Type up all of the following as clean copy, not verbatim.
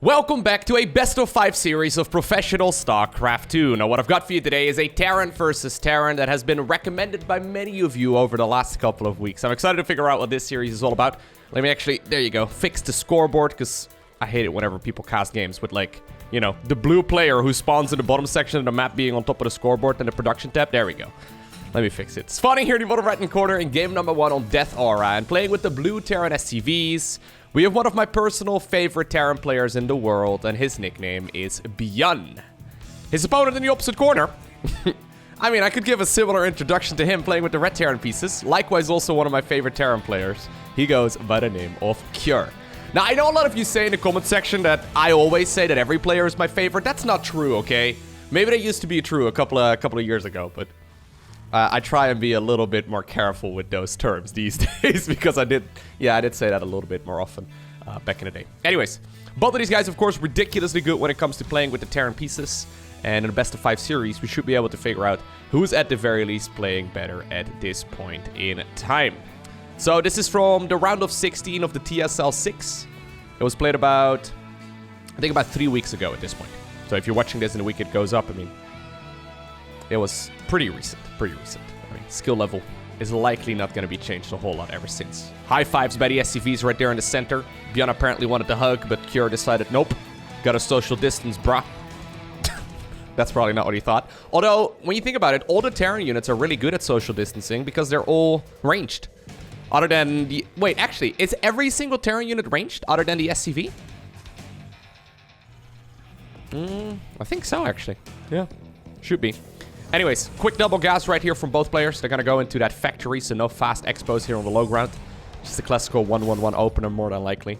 Welcome back to a best-of-5 series of professional StarCraft 2. Now, what I've got for you today is a Terran versus Terran that has been recommended by many of you over the last couple of weeks. I'm excited to figure out what this series is all about. Let me actually, there you go, fix the scoreboard, because I hate it whenever people cast games with, like, you know, the blue player who spawns in the bottom section of the map being on top of the scoreboard and the production tab. There we go. Let me fix it. Spawning here in the bottom right-hand corner in game number 1 on Death Aura and playing with the blue Terran SCVs. We have one of my personal favorite Terran players in the world, and his nickname is ByuN. His opponent in the opposite corner. I mean, I could give a similar introduction to him playing with the red Terran pieces. Likewise, also one of my favorite Terran players. He goes by the name of Cure. Now, I know a lot of you say in the comment section that I always say that every player is my favorite. That's not true, okay? Maybe that used to be true a couple of years ago, but I try and be a little bit more careful with those terms these days because I did say that a little bit more often back in the day. Anyways, both of these guys, of course, ridiculously good when it comes to playing with the Terran pieces. And in the best-of-5 series, we should be able to figure out who's at the very least playing better at this point in time. So this is from the round of 16 of the TSL 6. It was played I think about 3 weeks ago at this point. So if you're watching this in the week it goes up, I mean, it was pretty recent. I mean, skill level is likely not going to be changed a whole lot ever since. High fives by the SCVs right there in the center. ByuN apparently wanted to hug, but Cure decided, nope, got a social distance, brah. That's probably not what he thought. Although, when you think about it, all the Terran units are really good at social distancing because they're all ranged. Other than the... Wait, actually, is every single Terran unit ranged other than the SCV? I think so, actually. Yeah, should be. Anyways, quick double gas right here from both players. They're going to go into that factory, so no fast expos here on the low ground. Just a classical 1-1-1 opener, more than likely.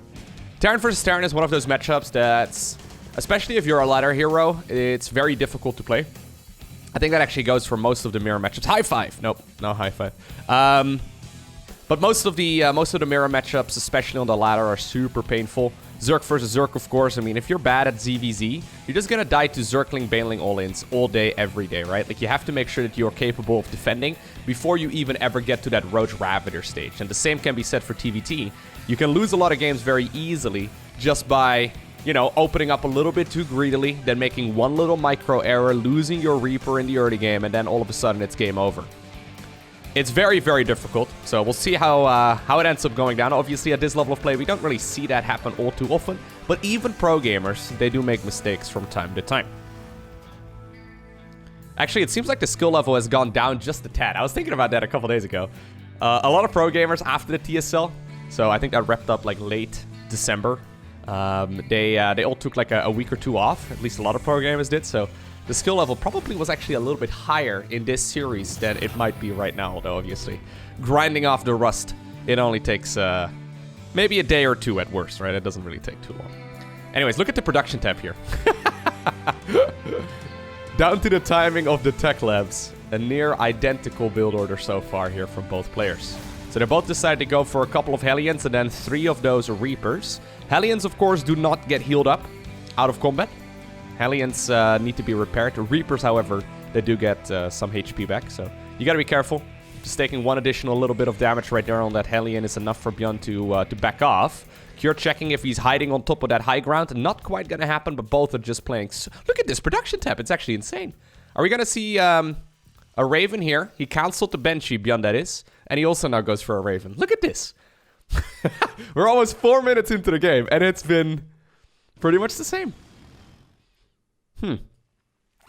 Terran versus Terran is one of those matchups that's, especially if you're a ladder hero, it's very difficult to play. I think that actually goes for most of the mirror matchups. High five! Nope, no high five. But most of the mirror matchups, especially on the ladder, are super painful. Zerg versus Zerg, of course. I mean, if you're bad at ZVZ, you're just gonna die to Zergling, Baneling all-ins all day, every day, right? Like, you have to make sure that you're capable of defending before you even ever get to that Roach Ravager stage. And the same can be said for TVT. You can lose a lot of games very easily just by, you know, opening up a little bit too greedily, then making one little micro error, losing your Reaper in the early game, and then all of a sudden it's game over. It's very, very difficult, so we'll see how it ends up going down. Obviously, at this level of play, we don't really see that happen all too often, but even pro gamers, they do make mistakes from time to time. Actually, it seems like the skill level has gone down just a tad. I was thinking about that a couple days ago. A lot of pro gamers after the TSL, so I think that wrapped up like late December. They all took like a week or two off, at least a lot of pro gamers did, so the skill level probably was actually a little bit higher in this series than it might be right now, although obviously grinding off the rust, it only takes maybe a day or two at worst, right? It doesn't really take too long. Anyways, look at the production tab here. Down to the timing of the tech labs. A near identical build order so far here from both players. So they both decided to go for a couple of Hellions and then 3 of those are Reapers. Hellions, of course, do not get healed up out of combat. Hellions need to be repaired. Reapers, however, they do get some HP back, so you gotta be careful. Just taking one additional little bit of damage right there on that Hellion is enough for ByuN to back off. Cure checking if he's hiding on top of that high ground. Not quite gonna happen, but both are just playing. Look at this production tab. It's actually insane. Are we gonna see a Raven here? He cancelled the Banshee, ByuN that is, and he also now goes for a Raven. Look at this. We're almost 4 minutes into the game, and it's been pretty much the same.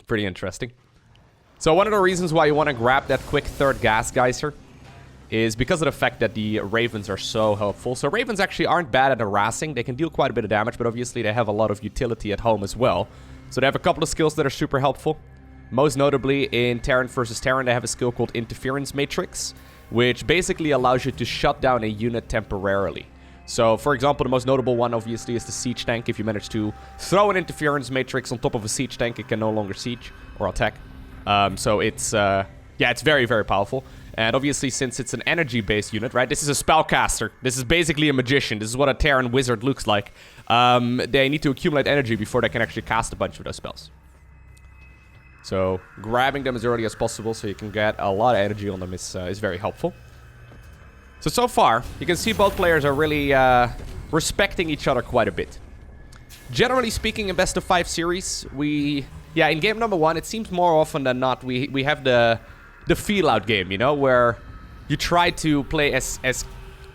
Pretty interesting. So one of the reasons why you want to grab that quick third gas geyser is because of the fact that the Ravens are so helpful. So Ravens actually aren't bad at harassing. They can deal quite a bit of damage, but obviously they have a lot of utility at home as well. So they have a couple of skills that are super helpful. Most notably in Terran versus Terran, they have a skill called Interference Matrix, which basically allows you to shut down a unit temporarily. So, for example, the most notable one, obviously, is the Siege Tank. If you manage to throw an Interference Matrix on top of a Siege Tank, it can no longer siege or attack. So it's, yeah, it's very, very powerful. And obviously, since it's an energy-based unit, right? This is a Spellcaster. This is basically a Magician. This is what a Terran Wizard looks like. They need to accumulate energy before they can actually cast a bunch of those spells. So, grabbing them as early as possible so you can get a lot of energy on them is very helpful. So far, you can see both players are really respecting each other quite a bit. Generally speaking, in Best-of-5 series, in game number 1, it seems more often than not, we have the feel-out game, you know, where you try to play as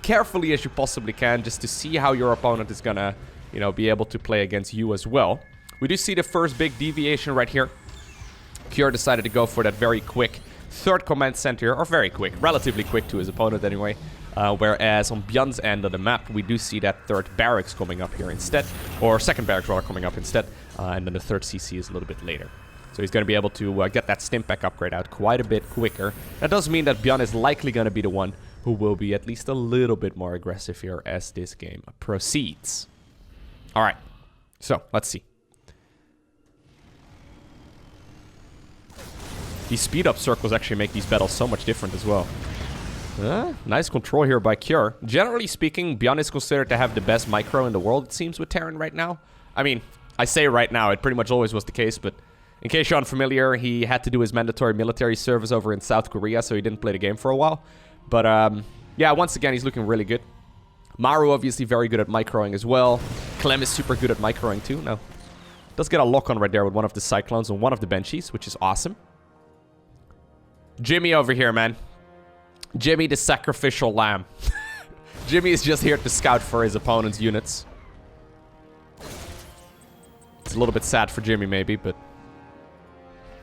carefully as you possibly can just to see how your opponent is gonna, you know, be able to play against you as well. We do see the first big deviation right here. Cure decided to go for that very quick third command center, or very quick, relatively quick to his opponent anyway. Whereas on ByuN's end of the map, we do see that third barracks coming up here instead, or second barracks rather coming up instead, and then the third CC is a little bit later. So he's going to be able to get that Stimpack upgrade out quite a bit quicker. That does mean that ByuN is likely going to be the one who will be at least a little bit more aggressive here as this game proceeds. Alright, so let's see. These speed up circles actually make these battles so much different as well. Nice control here by Cure. Generally speaking, ByuN is considered to have the best micro in the world, it seems, with Terran right now. I mean, I say right now, it pretty much always was the case, but in case you're unfamiliar, he had to do his mandatory military service over in South Korea, so he didn't play the game for a while. But, yeah, once again, he's looking really good. Maru, obviously, very good at microing as well. Clem is super good at microing, too. No, does get a lock-on right there with one of the Cyclones and one of the Banshees, which is awesome. Jimmy over here, man. Jimmy the sacrificial lamb. Jimmy is just here to scout for his opponent's units. It's a little bit sad for Jimmy, maybe, but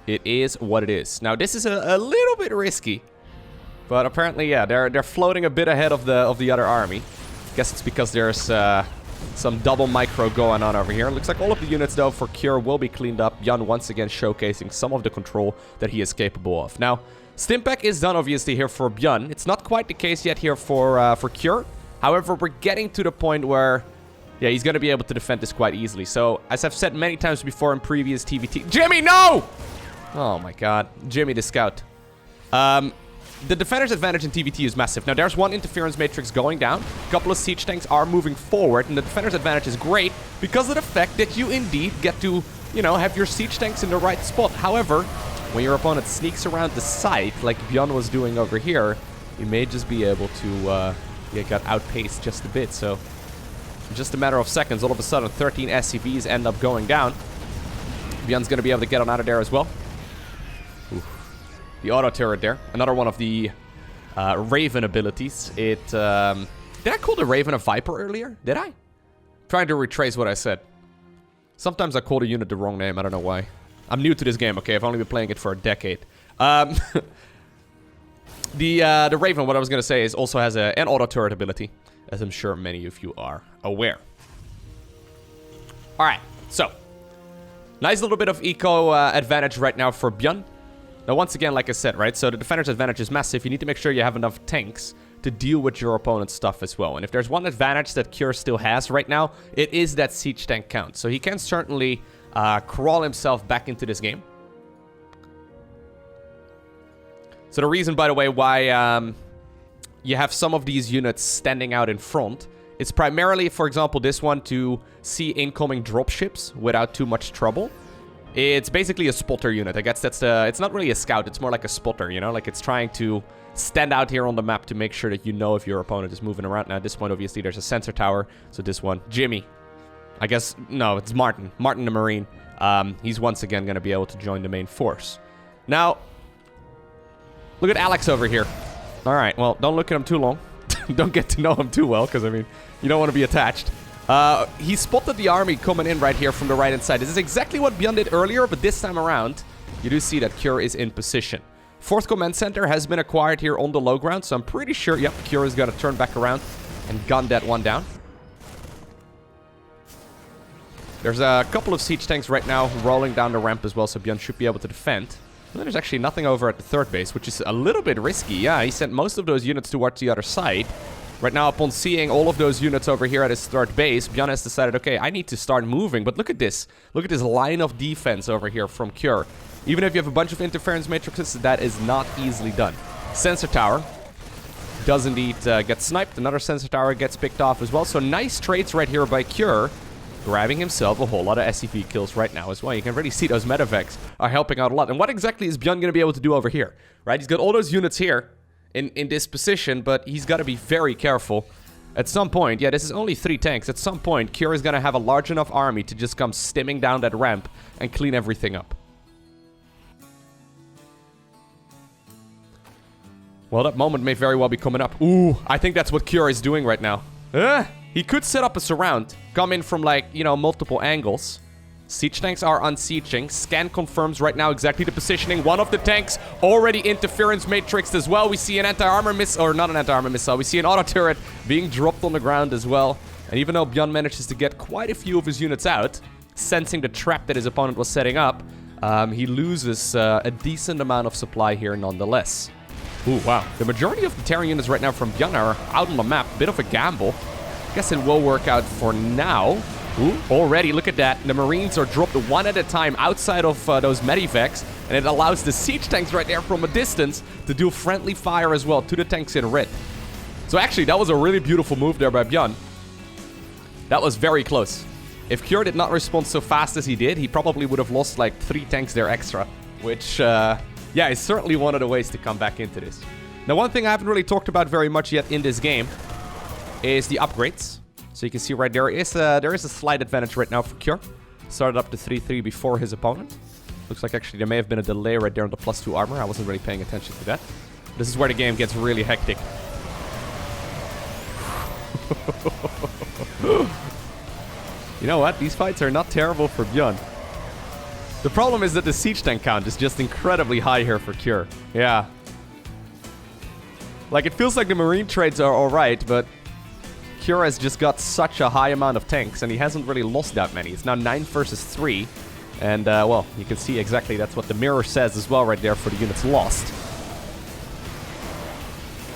it is what it is. Now, this is a little bit risky, but apparently, yeah, they're floating a bit ahead of the other army. Guess it's because there's some double micro going on over here. Looks like all of the units, though, for Cure will be cleaned up. ByuN once again showcasing some of the control that he is capable of. Now, Stimpack is done, obviously, here for ByuN. It's not quite the case yet here for Cure. However, we're getting to the point where, yeah, he's going to be able to defend this quite easily. So, as I've said many times before in previous TVT... Jimmy, no! Oh, my God. Jimmy the scout. The defender's advantage in TVT is massive. Now, there's one interference matrix going down. A couple of siege tanks are moving forward, and the defender's advantage is great because of the fact that you indeed get to, you know, have your siege tanks in the right spot. However, when your opponent sneaks around the site, like ByuN was doing over here, you may just be able to get outpaced just a bit. So, in just a matter of seconds, all of a sudden, 13 SCVs end up going down. ByuN's going to be able to get on out of there as well. Ooh. The auto turret there. Another one of the Raven abilities. Did I call the Raven a Viper earlier? Did I? Trying to retrace what I said. Sometimes I call the unit the wrong name. I don't know why. I'm new to this game, okay? I've only been playing it for a decade. The Raven, what I was going to say, is also has an auto turret ability, as I'm sure many of you are aware. Alright, so. Nice little bit of eco advantage right now for ByuN. Now, once again, like I said, right? So the defender's advantage is massive. You need to make sure you have enough tanks to deal with your opponent's stuff as well. And if there's one advantage that Cure still has right now, it is that siege tank count. So he can certainly crawl himself back into this game. So the reason, by the way, why you have some of these units standing out in front, it's primarily, for example, this one to see incoming dropships without too much trouble. It's basically a spotter unit. I guess that's it's not really a scout, it's more like a spotter, you know? Like, it's trying to stand out here on the map to make sure that you know if your opponent is moving around. Now, at this point, obviously, there's a sensor tower. So this one, Jimmy. I guess, no, it's Martin. Martin the Marine. He's once again going to be able to join the main force. Now, look at Alex over here. All right, well, don't look at him too long. Don't get to know him too well, because, I mean, you don't want to be attached. He spotted the army coming in right here from the right-hand side. This is exactly what ByuN did earlier, but this time around, you do see that Cure is in position. Fourth command center has been acquired here on the low ground, so I'm pretty sure, yep, Cure is going to turn back around and gun that one down. There's a couple of siege tanks right now rolling down the ramp as well, so ByuN should be able to defend. And then there's actually nothing over at the third base, which is a little bit risky. Yeah, he sent most of those units towards the other side. Right now, upon seeing all of those units over here at his third base, ByuN has decided, okay, I need to start moving. But look at this. Look at this line of defense over here from Cure. Even if you have a bunch of interference matrices, that is not easily done. Sensor tower does indeed get sniped. Another sensor tower gets picked off as well. So nice trades right here by Cure, grabbing himself a whole lot of SCV kills right now as well. You can really see those medevacs are helping out a lot. And what exactly is ByuN going to be able to do over here? Right, he's got all those units here in this position, but he's got to be very careful At some point, yeah, this is only 3 tanks. At some point, Cure is going to have a large enough army to just come stimming down that ramp and clean everything up. Well, that moment may very well be coming up. Ooh, I think that's what Cure is doing right now. He could set up a surround, come in from, like, you know, multiple angles. Siege tanks are unsieging. Scan confirms right now exactly the positioning. One of the tanks already interference matrixed as well. We see an anti-armor missile, or not an anti-armor missile. We see an auto turret being dropped on the ground as well. And even though ByuN manages to get quite a few of his units out, sensing the trap that his opponent was setting up, he loses a decent amount of supply here nonetheless. Ooh, wow. The majority of the Terran units right now from ByuN are out on the map. Bit of a gamble. Guess it will work out for now. Ooh, already, look at that. The Marines are dropped one at a time outside of those medivacs, and it allows the siege tanks right there from a distance to do friendly fire as well to the tanks in red. So actually, that was a really beautiful move there by ByuN. That was very close. If Cure did not respond so fast as he did, he probably would have lost like 3 tanks there extra, which, yeah, is certainly one of the ways to come back into this. Now, one thing I haven't really talked about very much yet in this game is the upgrades. So you can see right there is a slight advantage right now for Cure. Started up to 3-3 before his opponent. Looks like actually there may have been a delay right there on the +2 armor. I wasn't really paying attention to that. This is where the game gets really hectic. You know what? These fights are not terrible for ByuN. The problem is that the siege tank count is just incredibly high here for Cure. Yeah. Like, it feels like the Marine trades are alright, but Cure has just got such a high amount of tanks, and he hasn't really lost that many. It's now 9 versus 3. And, well, you can see exactly that's what the mirror says as well right there for the units lost.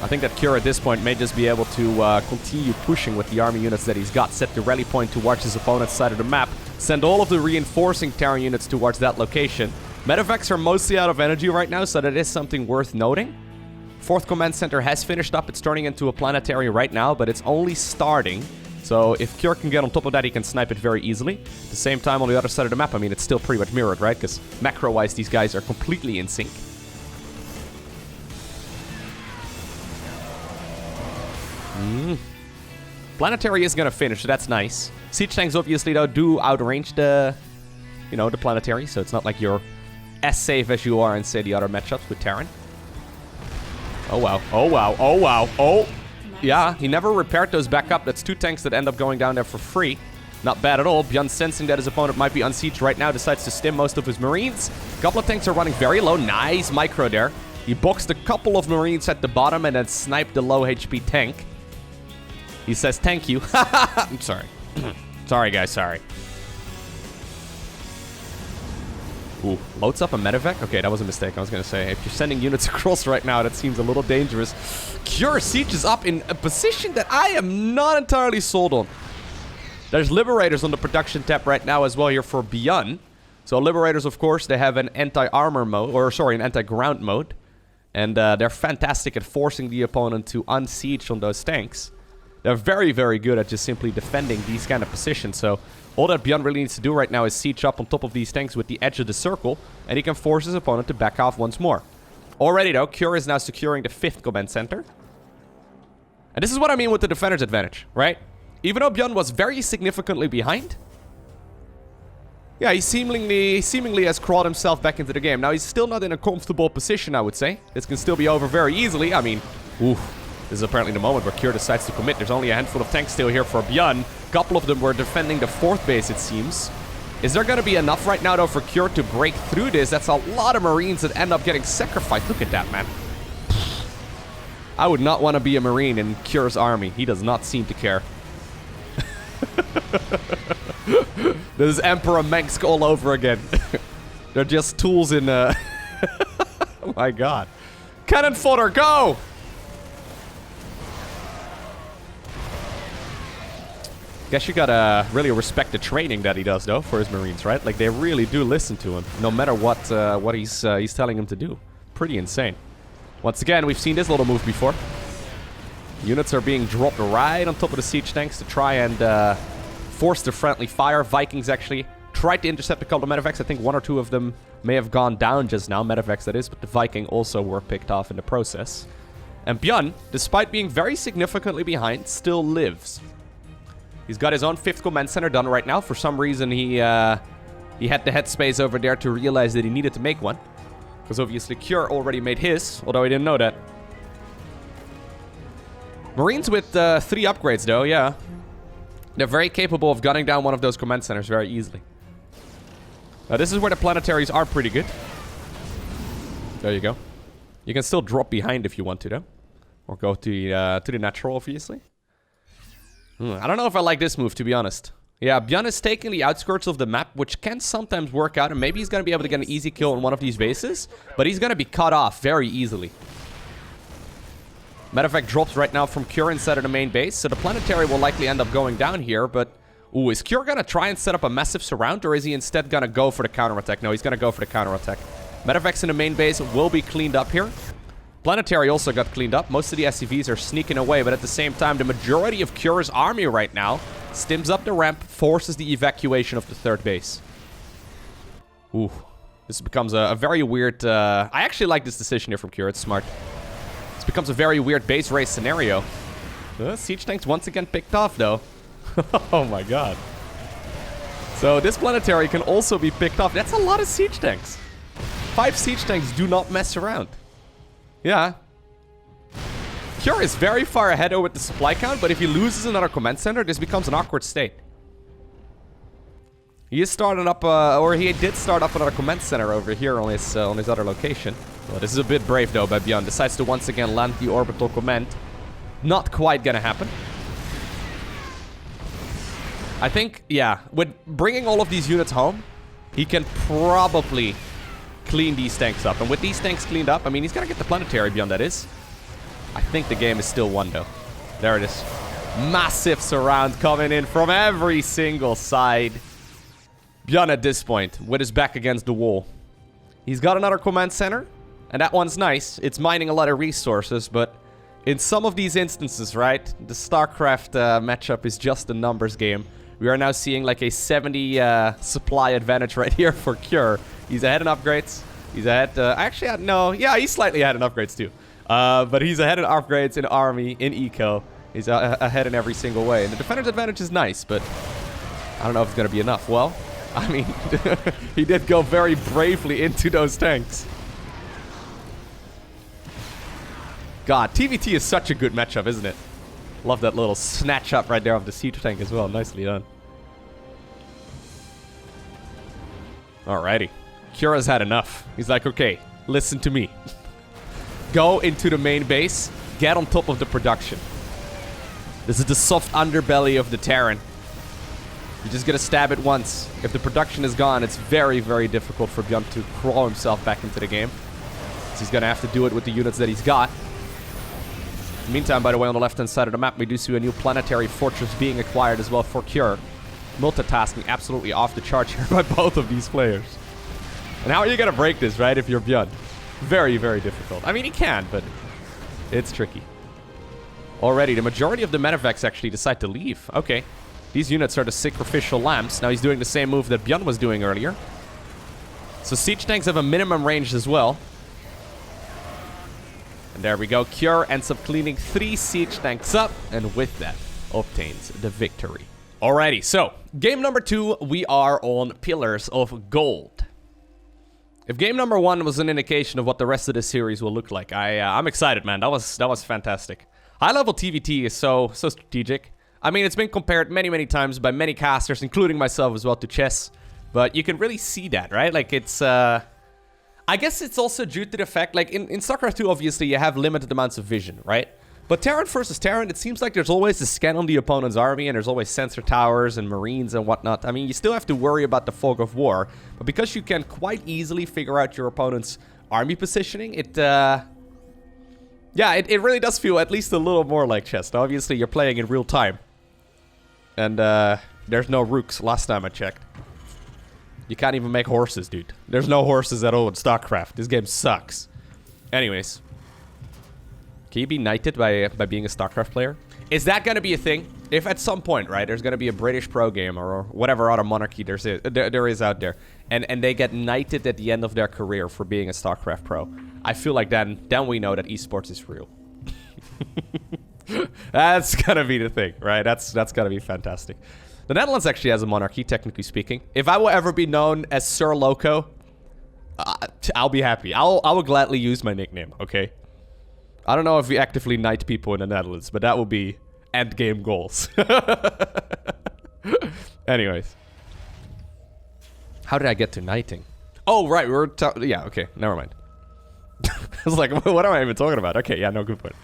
I think that Cure at this point may just be able to continue pushing with the army units that he's got. Set the rally point towards his opponent's side of the map. Send all of the reinforcing Terran units towards that location. Medevacs are mostly out of energy right now, so that is something worth noting. 4th Command Center has finished up. It's turning into a planetary right now, but it's only starting. So if Cure can get on top of that, he can snipe it very easily. At the same time, on the other side of the map, I mean, it's still pretty much mirrored, right? Because macro-wise, these guys are completely in sync. Planetary is going to finish, so that's nice. Siege tanks, obviously, though, do outrange the, you know, the planetary. So it's not like you're as safe as you are in, say, the other matchups with Terran. Oh, wow. Oh, wow. Oh, wow. Oh, yeah. He never repaired those back up. That's 2 tanks that end up going down there for free. Not bad at all. ByuN, sensing that his opponent might be unsieged right now, decides to stim most of his Marines. A couple of tanks are running very low. Nice micro there. He boxed a couple of Marines at the bottom and then sniped the low HP tank. He says, thank you. I'm sorry. Sorry, guys. Sorry. Ooh, loads up a medevac? Okay, that was a mistake. I was going to say, if you're sending units across right now, that seems a little dangerous. Cure Siege is up in a position that I am not entirely sold on. There's Liberators on the production tab right now as well here for ByuN. So Liberators, of course, they have an anti-armor mode, or sorry, an anti-ground mode. And they're fantastic at forcing the opponent to unsiege on those tanks. They're very, very good at just simply defending these kind of positions. So all that ByuN really needs to do right now is siege up on top of these tanks with the edge of the circle, and he can force his opponent to back off once more. Already, though, Cure is now securing the 5th command center. And this is what I mean with the defender's advantage, right? Even though ByuN was very significantly behind, yeah, he seemingly has crawled himself back into the game. Now, he's still not in a comfortable position, I would say. This can still be over very easily. I mean, oof. This is apparently the moment where Cure decides to commit. There's only a handful of tanks still here for ByuN. A couple of them were defending the 4th base, it seems. Is there going to be enough right now, though, for Cure to break through this? That's a lot of Marines that end up getting sacrificed. Look at that, man. I would not want to be a Marine in Cure's army. He does not seem to care. This is Emperor Mengsk all over again. They're just tools in... Oh my god. Cannon fodder, go! Guess you gotta really respect the training that he does, though, for his Marines, right? Like, they really do listen to him, no matter what he's telling him to do. Pretty insane. Once again, we've seen this little move before. Units are being dropped right on top of the siege tanks to try and force the friendly fire. Vikings actually tried to intercept a couple of medevacs. I think 1 or 2 of them may have gone down just now. Medevacs, that is, but the Viking also were picked off in the process. And ByuN, despite being very significantly behind, still lives. He's got his own 5th command center done right now. For some reason, he had the headspace over there to realize that he needed to make one. Because obviously Cure already made his, although he didn't know that. Marines with 3 upgrades though, yeah. They're very capable of gunning down one of those command centers very easily. Now this is where the planetaries are pretty good. There you go. You can still drop behind if you want to though. Or go to the natural, obviously. I don't know if I like this move, to be honest. Yeah, ByuN is taking the outskirts of the map, which can sometimes work out. And maybe he's going to be able to get an easy kill on one of these bases. But he's going to be cut off very easily. Matter of fact, drops right now from Cure inside of the main base. So the planetary will likely end up going down here. But, ooh, is Cure going to try and set up a massive surround? Or is he instead going to go for the counterattack? No, he's going to go for the counterattack. Medevacs in the main base will be cleaned up here. Planetary also got cleaned up. Most of the SCVs are sneaking away. But at the same time, the majority of Cure's army right now stims up the ramp, forces the evacuation of the 3rd base. Ooh, this becomes a very weird... I actually like this decision here from Cure. It's smart. This becomes a very weird base race scenario. Siege tanks once again picked off, though. Oh my god. So this planetary can also be picked off. That's a lot of siege tanks. 5 siege tanks do not mess around. Yeah. Cure is very far ahead with the supply count, but if he loses another command center, this becomes an awkward state. He is starting up, or he did start up another command center over here on his other location. Well, this is a bit brave though by ByuN. Decides to once again land the orbital command. Not quite gonna happen. I think, yeah, with bringing all of these units home, he can probably clean these tanks up. And with these tanks cleaned up, I mean, he's gonna get the planetary ByuN, that is. I think the game is still won though. There it is. Massive surround coming in from every single side. ByuN at this point, with his back against the wall. He's got another command center, and that one's nice. It's mining a lot of resources, but in some of these instances, right, the StarCraft matchup is just a numbers game. We are now seeing like a 70 supply advantage right here for Cure. He's ahead in upgrades. He's ahead, actually, no, yeah, he's slightly ahead in upgrades too. But he's ahead in upgrades, in army, in eco. He's ahead in every single way. And the defender's advantage is nice, but I don't know if it's going to be enough. Well, I mean, he did go very bravely into those tanks. God, TVT is such a good matchup, isn't it? Love that little snatch up right there of the siege tank as well. Nicely done. Alrighty. Cura's had enough. He's like, okay, listen to me. Go into the main base. Get on top of the production. This is the soft underbelly of the Terran. You're just gonna stab it once. If the production is gone, it's very, very difficult for ByuN to crawl himself back into the game. So he's gonna have to do it with the units that he's got. In the meantime, by the way, on the left-hand side of the map, we do see a new planetary fortress being acquired as well for Cure. Multitasking absolutely off the charts here by both of these players. And how are you gonna break this, right, if you're ByuN? Very, very difficult. I mean, he can, but it's tricky. Already, the majority of the medevacs actually decide to leave. Okay. These units are the sacrificial lambs. Now he's doing the same move that ByuN was doing earlier. So siege tanks have a minimum range as well. And there we go. Cure ends up cleaning 3 siege tanks up, and with that, obtains the victory. Alrighty, so game number 2, we are on Pillars of Gold. If game number 1 was an indication of what the rest of this series will look like, I'm excited, man. That was fantastic. High-level TVT is so strategic. I mean, it's been compared many, many times by many casters, including myself as well, to chess. But you can really see that, right? Like, it's, I guess it's also due to the fact, like, in StarCraft 2, obviously, you have limited amounts of vision, right? But Terran versus Terran, it seems like there's always a scan on the opponent's army, and there's always sensor towers and marines and whatnot. I mean, you still have to worry about the fog of war. But because you can quite easily figure out your opponent's army positioning, yeah, it really does feel at least a little more like chess. Now, obviously, you're playing in real time. And there's no rooks last time I checked. You can't even make horses, dude. There's no horses at all in StarCraft. This game sucks. Anyways. Can you be knighted by being a StarCraft player? Is that going to be a thing? If at some point, right, there's going to be a British pro game or whatever other monarchy there is out there, and they get knighted at the end of their career for being a StarCraft pro, I feel like then we know that esports is real. That's gonna be the thing, right? That's gonna be fantastic. The Netherlands actually has a monarchy, technically speaking. If I will ever be known as Sir Loko, I'll be happy. I will gladly use my nickname, okay? I don't know if we actively knight people in the Netherlands, but that will be endgame goals. Anyways. How did I get to knighting? Oh, right, we were yeah, okay, never mind. I was like, what am I even talking about? Okay, yeah, no, good point.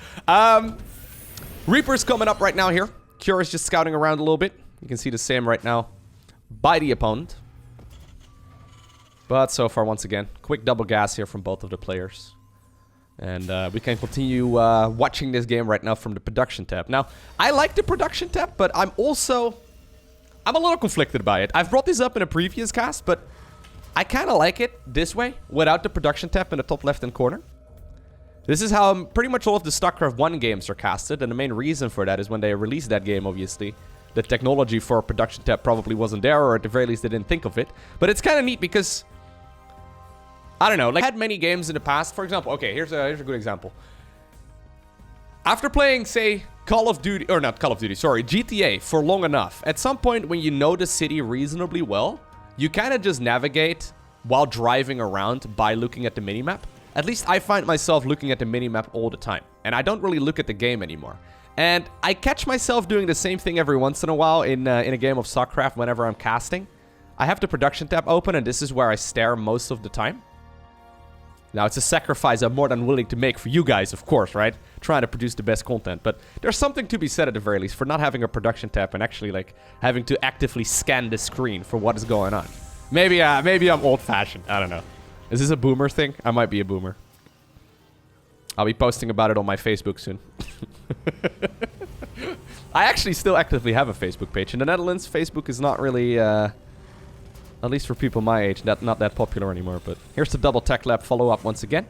Reaper's coming up right now here. Cure is just scouting around a little bit. You can see the same right now by the opponent. But so far, once again, quick double gas here from both of the players. And we can continue watching this game right now from the production tab. Now, I like the production tab, but I'm a little conflicted by it. I've brought this up in a previous cast, but I kind of like it this way, without the production tab in the top left-hand corner. This is how pretty much all of the StarCraft 1 games are casted, and the main reason for that is when they released that game, obviously, the technology for a production tab probably wasn't there, or at the very least they didn't think of it. But it's kind of neat because, I don't know, like I had many games in the past. For example, okay, here's a good example. After playing, say, GTA for long enough, at some point when you know the city reasonably well, you kind of just navigate while driving around by looking at the minimap. At least I find myself looking at the minimap all the time, and I don't really look at the game anymore. And I catch myself doing the same thing every once in a while in a game of StarCraft whenever I'm casting. I have the production tab open, and this is where I stare most of the time. Now, it's a sacrifice I'm more than willing to make for you guys, of course, right? Trying to produce the best content. But there's something to be said at the very least for not having a production tab and actually, like, having to actively scan the screen for what is going on. Maybe I'm old-fashioned. I don't know. Is this a boomer thing? I might be a boomer. I'll be posting about it on my Facebook soon. I actually still actively have a Facebook page. In the Netherlands, Facebook is not really... at least for people my age, not that popular anymore. But here's the double tech lab follow-up once again.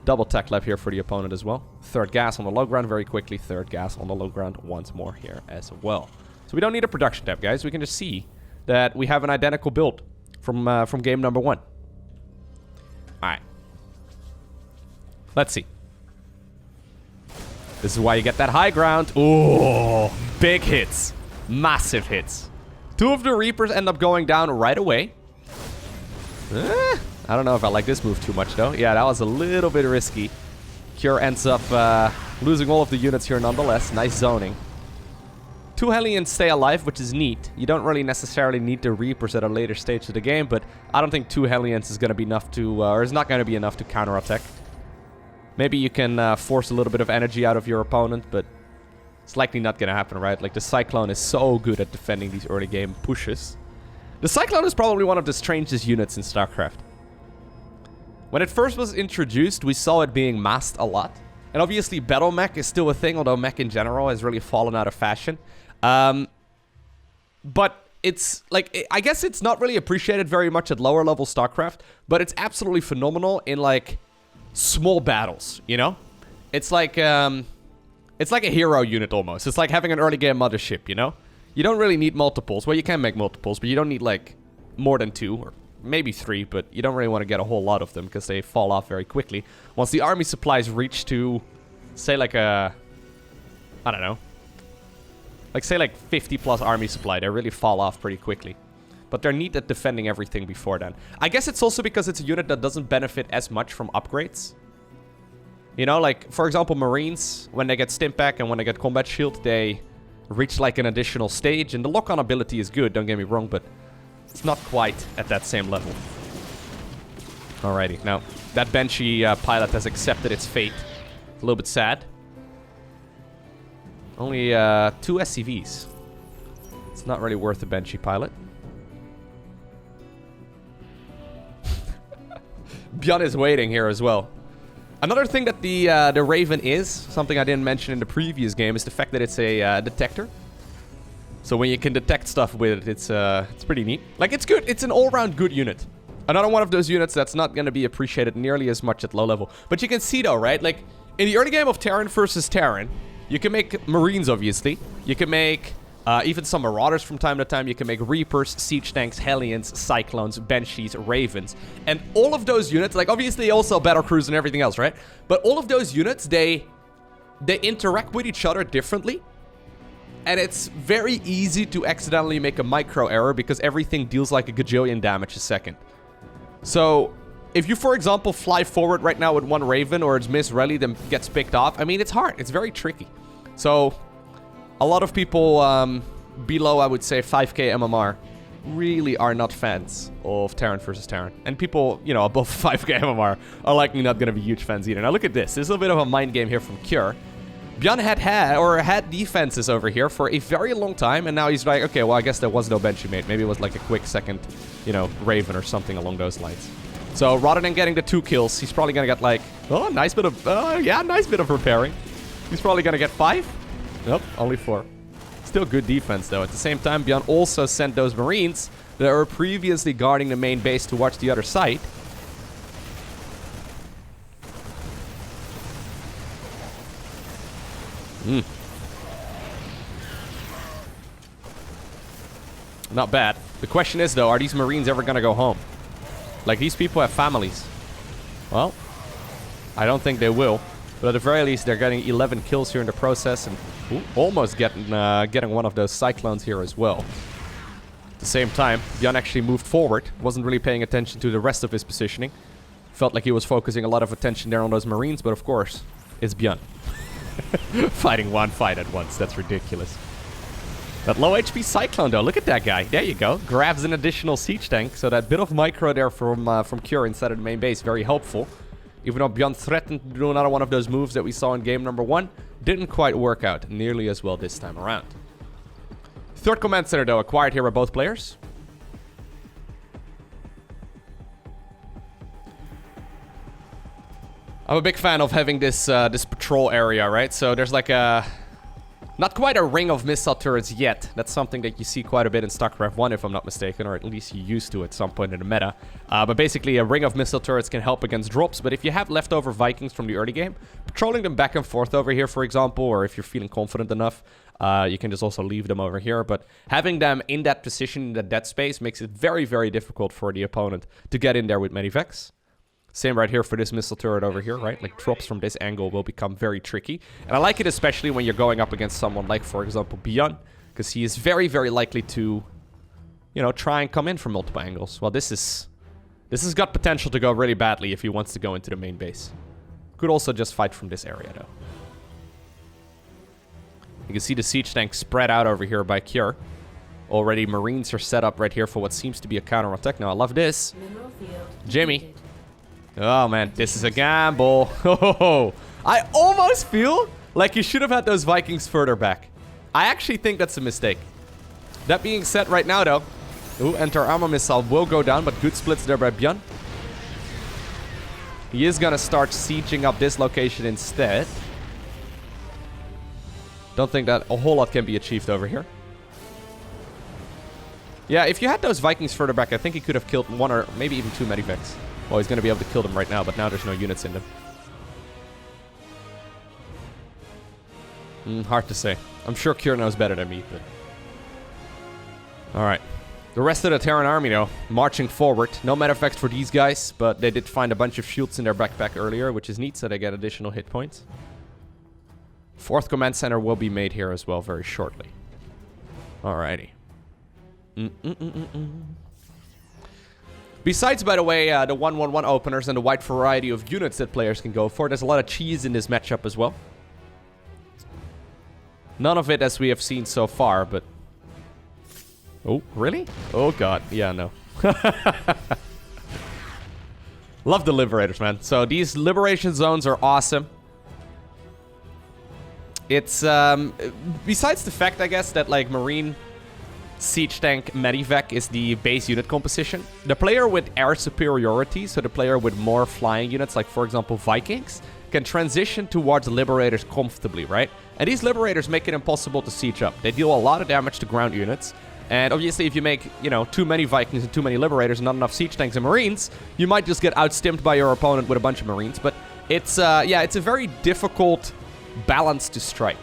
Double tech lab here for the opponent as well. Third gas on the low ground very quickly. Third gas on the low ground once more here as well. So we don't need a production tab, guys. We can just see that we have an identical build from game number 1. Alright. Let's see. This is why you get that high ground. Ooh, big hits. Massive hits. 2 of the Reapers end up going down right away. I don't know if I like this move too much, though. Yeah, that was a little bit risky. Cure ends up losing all of the units here nonetheless. Nice zoning. 2 Hellions stay alive, which is neat. You don't really necessarily need the Reapers at a later stage of the game, but I don't think 2 Hellions is going to be enough to, or is not going to be enough to counterattack. Maybe you can force a little bit of energy out of your opponent, but it's likely not going to happen, right? Like, the Cyclone is so good at defending these early game pushes. The Cyclone is probably one of the strangest units in StarCraft. When it first was introduced, we saw it being masked a lot. And obviously, Battle Mech is still a thing, although Mech in general has really fallen out of fashion. But it's, like, I guess it's not really appreciated very much at lower level StarCraft, but it's absolutely phenomenal in, like, small battles, you know? It's like a hero unit almost. It's like having an early game mothership, you know? You don't really need multiples. Well, you can make multiples, but you don't need, like, more than 2 or maybe 3, but you don't really want to get a whole lot of them because they fall off very quickly. Once the army supplies reach to, say, like a... I don't know. Like, say, like 50 plus army supply, they really fall off pretty quickly. But they're neat at defending everything before then. I guess it's also because it's a unit that doesn't benefit as much from upgrades. You know, like, for example, Marines, when they get Stimpak and when they get Combat Shield, they reach, like, an additional stage. And the lock-on ability is good, don't get me wrong, but it's not quite at that same level. Alrighty, now, that Banshee pilot has accepted its fate. A little bit sad. Only 2 SCVs. It's not really worth the Banshee pilot. ByuN is waiting here as well. Another thing that the Raven is, something I didn't mention in the previous game, is the fact that it's a detector. So when you can detect stuff with it, it's pretty neat. Like, it's good. It's an all-round good unit. Another one of those units that's not going to be appreciated nearly as much at low level. But you can see, though, right? Like, in the early game of Terran versus Terran, you can make Marines, obviously. You can make even some Marauders from time to time. You can make Reapers, Siege Tanks, Hellions, Cyclones, Banshees, Ravens. And all of those units, like, obviously also Battlecruise and everything else, right? But all of those units, they they interact with each other differently. And it's very easy to accidentally make a micro error because everything deals like a gajillion damage a second. So, if you, for example, fly forward right now with one Raven or it's misrally, then gets picked off, I mean, it's hard. It's very tricky. So, a lot of people below, I would say, 5k MMR really are not fans of Terran versus Terran. And people, you know, above 5k MMR are likely not going to be huge fans either. Now, look at this. This is a bit of a mind game here from Cure. ByuN had defenses over here for a very long time, and now he's like, okay, well, I guess there was no bench he made. Maybe it was like a quick second, you know, Raven or something along those lines. So rather than getting the 2 kills, he's probably gonna get like, oh, nice bit of, nice bit of repairing. He's probably gonna get 5. Nope, only 4. Still good defense though. At the same time, ByuN also sent those Marines that were previously guarding the main base to watch the other side. Not bad. The question is, though, are these Marines ever gonna go home? Like, these people have families. Well, I don't think they will. But at the very least, they're getting 11 kills here in the process. And almost getting one of those Cyclones here as well. At the same time, ByuN actually moved forward. Wasn't really paying attention to the rest of his positioning. Felt like he was focusing a lot of attention there on those Marines. But of course, it's ByuN. Fighting one fight at once. That's ridiculous. That low HP Cyclone, though. Look at that guy. There you go. Grabs an additional siege tank. So that bit of micro there from Cure inside of the main base. Very helpful. Even though ByuN threatened to do another one of those moves that we saw in game number 1. Didn't quite work out nearly as well this time around. Third command center, though. Acquired here by both players. I'm a big fan of having this this patrol area, right? So there's like a... Not quite a ring of missile turrets yet. That's something that you see quite a bit in StarCraft 1, if I'm not mistaken, or at least you used to at some point in the meta. But basically, a ring of missile turrets can help against drops. But if you have leftover Vikings from the early game, patrolling them back and forth over here, for example, or if you're feeling confident enough, you can just also leave them over here. But having them in that position, in that dead space, makes it very, very difficult for the opponent to get in there with Medivacs. Same right here for this missile turret over here, right? Like, drops from this angle will become very tricky. And I like it especially when you're going up against someone like, for example, ByuN. Because he is very, very likely to, you know, try and come in from multiple angles. Well, this has got potential to go really badly if he wants to go into the main base. Could also just fight from this area, though. You can see the siege tank spread out over here by Cure. Already, Marines are set up right here for what seems to be a counterattack. Now, I love this. Jimmy. Oh, man, this is a gamble. Oh, I almost feel like you should have had those Vikings further back. I actually think that's a mistake. That being said right now, though, anti-armor missile will go down, but good splits there by ByuN. He is going to start sieging up this location instead. Don't think that a whole lot can be achieved over here. Yeah, if you had those Vikings further back, I think he could have killed 1 or maybe even 2 Medivacs. Well, he's going to be able to kill them right now, but now there's no units in them. Hard to say. I'm sure Cure knows better than me, but... Alright. The rest of the Terran army, though, marching forward. No Medivacs for these guys, but they did find a bunch of shields in their backpack earlier, which is neat, so they get additional hit points. Fourth command center will be made here as well very shortly. Alrighty. Besides, by the way, the 1-1-1 openers and the wide variety of units that players can go for, there's a lot of cheese in this matchup as well. None of it as we have seen so far, but... Oh, really? Oh, God. Yeah, no. Love the Liberators, man. So these Liberation Zones are awesome. It's, besides the fact, I guess, that, like, Marine... Siege Tank Medivac is the base unit composition. The player with air superiority, so the player with more flying units, like for example Vikings, can transition towards Liberators comfortably, right? And these Liberators make it impossible to siege up. They deal a lot of damage to ground units. And obviously if you make, you know, too many Vikings and too many Liberators and not enough Siege Tanks and Marines, you might just get outstimmed by your opponent with a bunch of Marines. But it's, yeah, it's a very difficult balance to strike.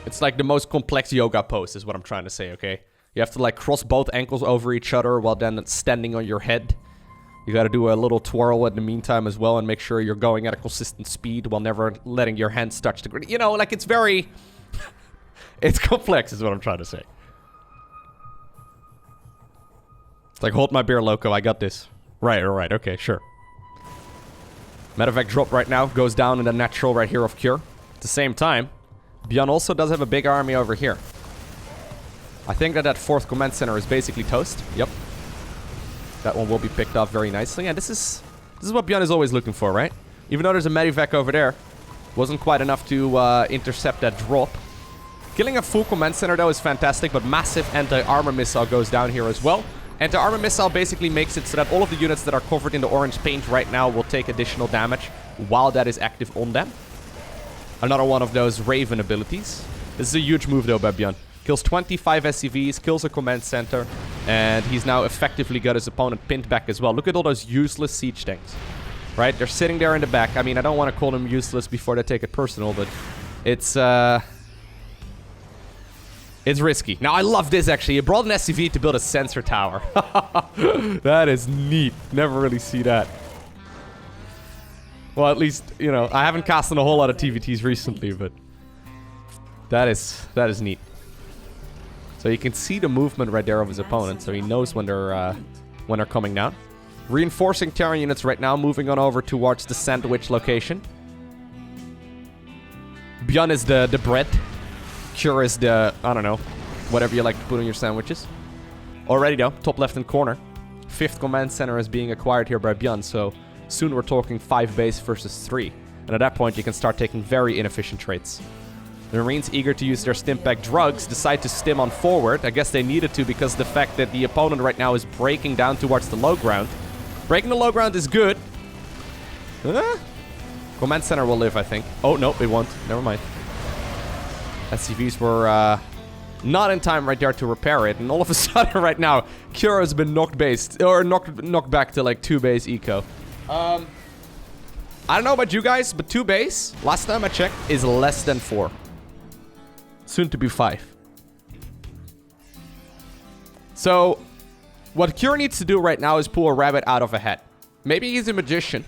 It's like the most complex yoga pose is what I'm trying to say, okay? You have to like cross both ankles over each other while then standing on your head. You gotta do a little twirl in the meantime as well and make sure you're going at a consistent speed while never letting your hands touch the ground. You know, like, it's very... it's complex is what I'm trying to say. It's like, hold my beer, Lowko, I got this. Right, alright, okay, sure. Medevac drop right now goes down in the natural right here of Cure. At the same time, ByuN also does have a big army over here. I think that that 4th command center is basically toast. Yep. That one will be picked off very nicely. And this is what ByuN is always looking for, right? Even though there's a Medivac over there, wasn't quite enough to intercept that drop. Killing a full command center, though, is fantastic, but massive anti-armor missile goes down here as well. Anti-armor missile basically makes it so that all of the units that are covered in the orange paint right now will take additional damage while that is active on them. Another one of those Raven abilities. This is a huge move, though, by ByuN. Kills 25 SCVs, kills a command center, and he's now effectively got his opponent pinned back as well. Look at all those useless siege tanks, right? They're sitting there in the back. I mean, I don't want to call them useless before they take it personal, but it's risky. Now, I love this, actually. He brought an SCV to build a sensor tower. That is neat. Never really see that. Well, at least, you know, I haven't cast on a whole lot of TVTs recently, but that is neat. So you can see the movement right there of his opponent, so he knows when they're coming down. Reinforcing Terran units right now, moving on over towards the sandwich location. ByuN is the bread. Cure is the, I don't know, whatever you like to put on your sandwiches. Already though, top left-hand corner. 5th command center is being acquired here by ByuN, so soon we're talking 5 base versus 3. And at that point you can start taking very inefficient trades. The Marines, eager to use their stimpak drugs, decide to stim on forward. I guess they needed to because of the fact that the opponent right now is breaking down towards the low ground. Breaking the low ground is good. Command center will live, I think. Oh, no, it won't. Never mind. SCVs were not in time right there to repair it. And all of a sudden right now, Cure has been knocked back to like 2 base eco. I don't know about you guys, but 2 base, last time I checked, is less than 4. Soon to be 5. So, what Cure needs to do right now is pull a rabbit out of a hat. Maybe he's a magician,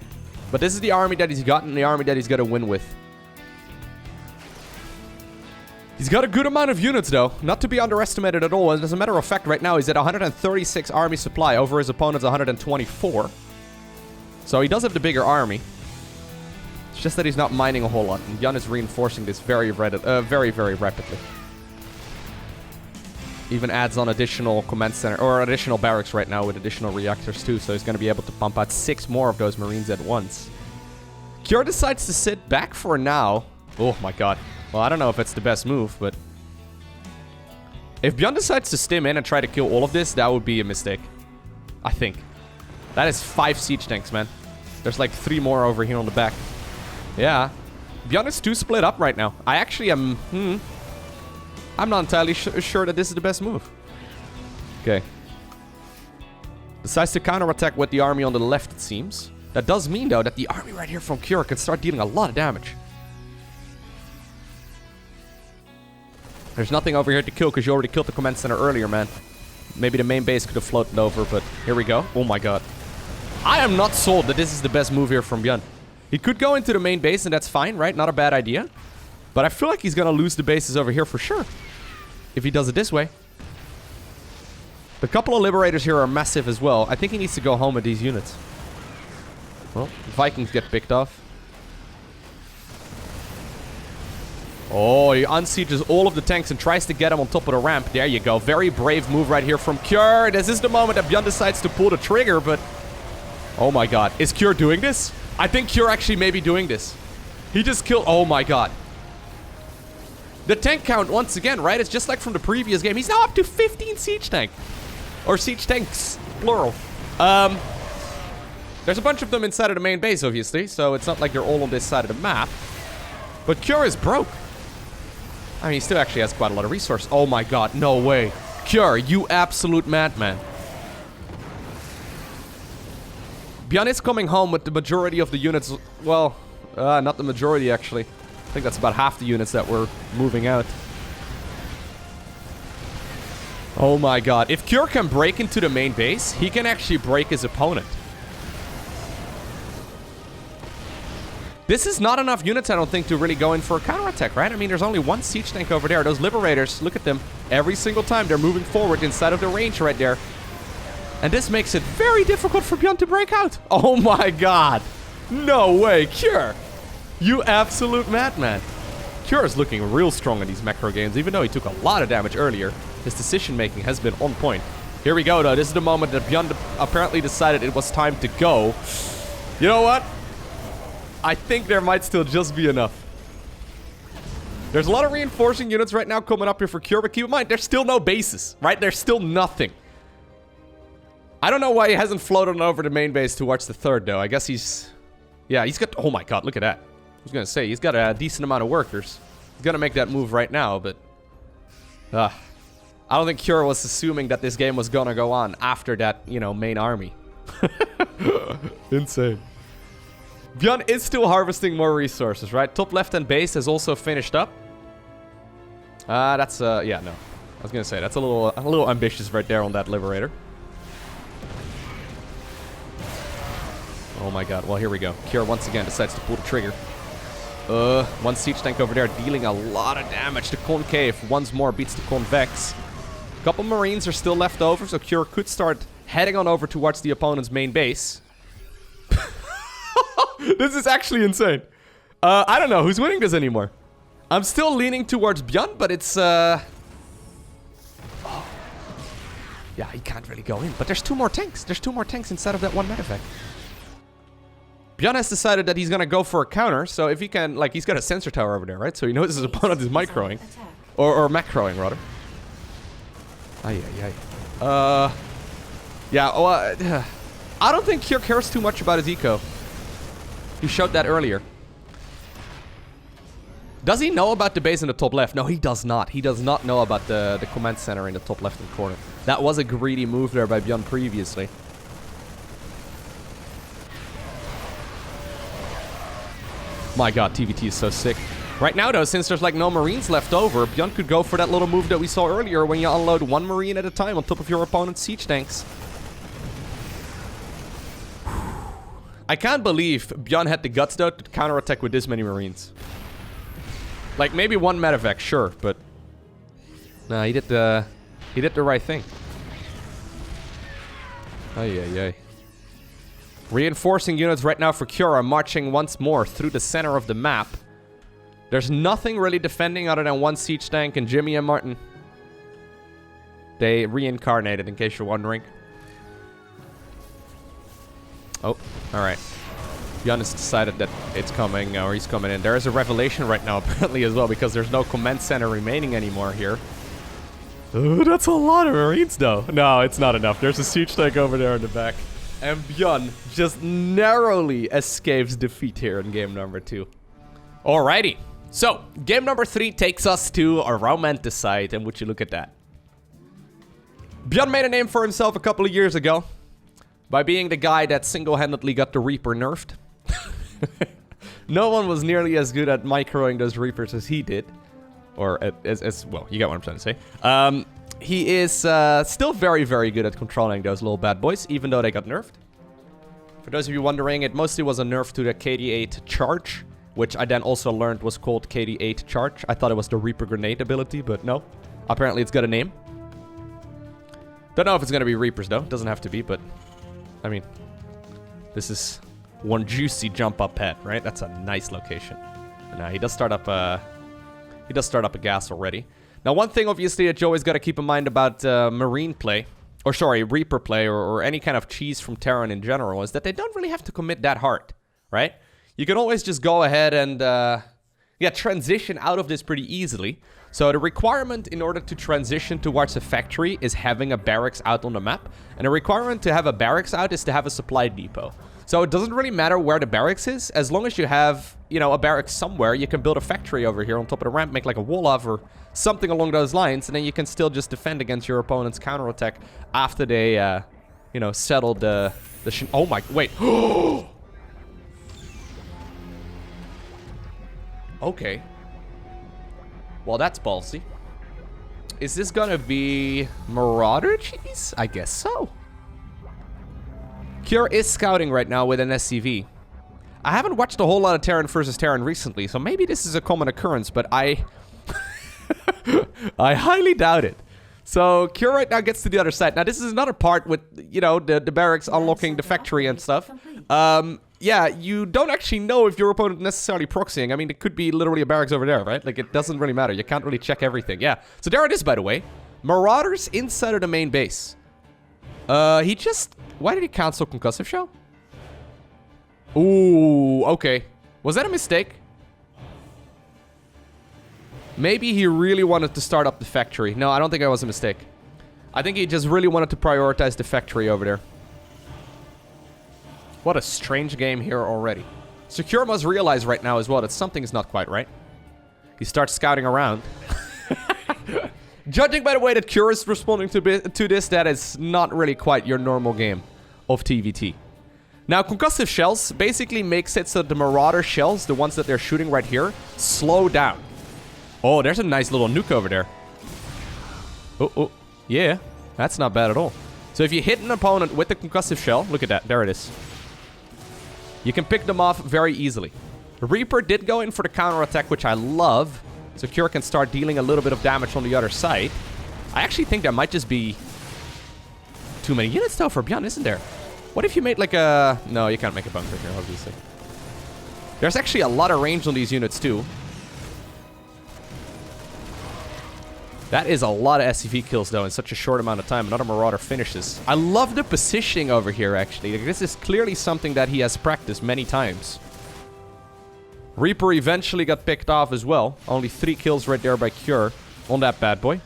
but this is the army that he's got and the army that he's got to win with. He's got a good amount of units, though. Not to be underestimated at all. And as a matter of fact, right now, he's at 136 army supply over his opponent's 124. So he does have the bigger army. It's just that he's not mining a whole lot. And ByuN is reinforcing this very, very rapidly. Even adds on additional command center, or additional barracks right now with additional reactors, too. So he's going to be able to pump out 6 more of those Marines at once. Cure decides to sit back for now. Oh, my God. Well, I don't know if it's the best move, but if ByuN decides to stim in and try to kill all of this, that would be a mistake. I think. That is 5 siege tanks, man. There's like 3 more over here on the back. Yeah. ByuN is too split up right now. I actually am... I'm not entirely sure that this is the best move. Okay. Decides to counterattack with the army on the left, it seems. That does mean, though, that the army right here from Cure can start dealing a lot of damage. There's nothing over here to kill because you already killed the command center earlier, man. Maybe the main base could have floated over, but here we go. Oh my God. I am not sold that this is the best move here from ByuN. He could go into the main base and that's fine, right? Not a bad idea. But I feel like he's going to lose the bases over here for sure. If he does it this way. The couple of Liberators here are massive as well. I think he needs to go home with these units. Well, Vikings get picked off. Oh, he unsieges all of the tanks and tries to get him on top of the ramp. There you go. Very brave move right here from Cure. This is the moment that ByuN decides to pull the trigger, but... Oh my God. Is Cure doing this? I think Cure actually may be doing this. He just killed... Oh my God. The tank count, once again, right? It's just like from the previous game. He's now up to 15 siege tank. Or siege tanks, plural. There's a bunch of them inside of the main base, obviously. So it's not like they're all on this side of the map. But Cure is broke. I mean, he still actually has quite a lot of resource. Oh my God, no way. Cure, you absolute madman. ByuN is coming home with the majority of the units. Well, not the majority, actually. I think that's about half the units that were moving out. Oh my God. If Cure can break into the main base, he can actually break his opponent. This is not enough units, I don't think, to really go in for a counterattack, right? I mean, there's only one siege tank over there. Those Liberators, look at them. Every single time they're moving forward inside of the range right there. And this makes it very difficult for ByuN to break out. Oh my god. No way, Cure. You absolute madman. Cure is looking real strong in these macro games, even though he took a lot of damage earlier. His decision-making has been on point. Here we go, though. This is the moment that ByuN apparently decided it was time to go. You know what? I think there might still just be enough. There's a lot of reinforcing units right now coming up here for Cure, but keep in mind, there's still no bases, right? There's still nothing. I don't know why he hasn't floated over the main base towards the third, though. I guess he's... Yeah, he's got... Oh my god, look at that. I was gonna say, he's got a decent amount of workers. He's gonna make that move right now, but... I don't think Cure was assuming that this game was gonna go on after that, you know, main army. Insane. ByuN is still harvesting more resources, right? Top left-hand base has also finished up. That's, yeah, no. I was gonna say, that's a little ambitious right there on that Liberator. Oh my god, well, here we go. Cure once again decides to pull the trigger. One siege tank over there dealing a lot of damage. The Concave once more beats the Convex. A couple Marines are still left over, so Cure could start heading on over towards the opponent's main base. This is actually insane. I don't know who's winning this anymore. I'm still leaning towards ByuN, but it's, oh. Yeah, he can't really go in. But there's two more tanks. There's two more tanks inside of that one medevac. ByuN has decided that he's gonna go for a counter, so if he can, like, he's got a sensor tower over there, right? So he knows his opponent is microing. Or macroing, rather. Yeah, well, I don't think Cure cares too much about his eco. He showed that earlier. Does he know about the base in the top left? No, he does not. He does not know about the command center in the top left-hand corner. That was a greedy move there by ByuN previously. My god, TVT is so sick. Right now, though, since there's like no Marines left over, ByuN could go for that little move that we saw earlier when you unload one Marine at a time on top of your opponent's siege tanks. I can't believe ByuN had the guts, though, to counterattack with this many Marines. Like, maybe one medevac, sure, but... Nah, he did the right thing. Ay. Reinforcing units right now for Cure are marching once more through the center of the map. There's nothing really defending other than one siege tank and Jimmy and Martin. They reincarnated, in case you're wondering. Oh, alright. ByuN has decided that it's coming, or he's coming in. There is a revelation right now, apparently, as well, because there's no command center remaining anymore here. Oh, that's a lot of Marines, though. No, it's not enough. There's a siege tank over there in the back. And ByuN just narrowly escapes defeat here in game number 2. Alrighty. So, game number 3 takes us to a romanticide, and would you look at that. ByuN made a name for himself a couple of years ago by being the guy that single-handedly got the Reaper nerfed. No one was nearly as good at microing those Reapers as he did. Or as well, you get what I'm trying to say. He is still very, very good at controlling those little bad boys, even though they got nerfed. For those of you wondering, it mostly was a nerf to the KD8 charge, which I then also learned was called KD8 charge. I thought it was the Reaper grenade ability, but no. Apparently it's got a name. Don't know if it's going to be Reapers, though. Doesn't have to be, but... I mean... This is one juicy jump-up pad, right? That's a nice location. And he does start up a gas already. Now, one thing, obviously, that you always got to keep in mind about Marine play... Or, sorry, Reaper play, or any kind of cheese from Terran in general, is that they don't really have to commit that hard, right? You can always just go ahead and, transition out of this pretty easily. So the requirement in order to transition towards a factory is having a barracks out on the map. And the requirement to have a barracks out is to have a supply depot. So it doesn't really matter where the barracks is. As long as you have, you know, a barracks somewhere, you can build a factory over here on top of the ramp, make like a wall of or something along those lines. And then you can still just defend against your opponent's counterattack after they, you know, settled the oh my, wait. Okay. Well, that's ballsy. Is this gonna be Marauder cheese? I guess so. Cure is scouting right now with an SCV. I haven't watched a whole lot of Terran versus Terran recently, so maybe this is a common occurrence, but I highly doubt it. So Cure right now gets to the other side. Now this is another part with, you know, the barracks unlocking the factory and stuff. Yeah, you don't actually know if your opponent necessarily proxying. I mean, it could be literally a barracks over there, right? Like, it doesn't really matter. You can't really check everything. Yeah. So there it is, by the way. Marauders inside of the main base. He just... Why did he cancel Concussive Shell? Ooh, okay. Was that a mistake? Maybe he really wanted to start up the factory. No, I don't think that was a mistake. I think he just really wanted to prioritize the factory over there. What a strange game here already. Secure must realize right now as well that something is not quite right. He starts scouting around. Judging by the way that Cure is responding to this, that is not really quite your normal game of TVT. Now, concussive shells basically makes it so the Marauder shells, the ones that they're shooting right here, slow down. Oh, there's a nice little nuke over there. Oh, yeah, that's not bad at all. So if you hit an opponent with the concussive shell, look at that, there it is. You can pick them off very easily. Reaper did go in for the counterattack, which I love. So Cure can start dealing a little bit of damage on the other side. I actually think there might just be too many units though for ByuN, isn't there? What if you made like a... No, you can't make a bunker here, obviously. There's actually a lot of range on these units too. That is a lot of SCV kills though in such a short amount of time. Another Marauder finishes. I love the positioning over here actually. Like, this is clearly something that he has practiced many times. Reaper eventually got picked off as well. Only 3 kills right there by Cure on that bad boy.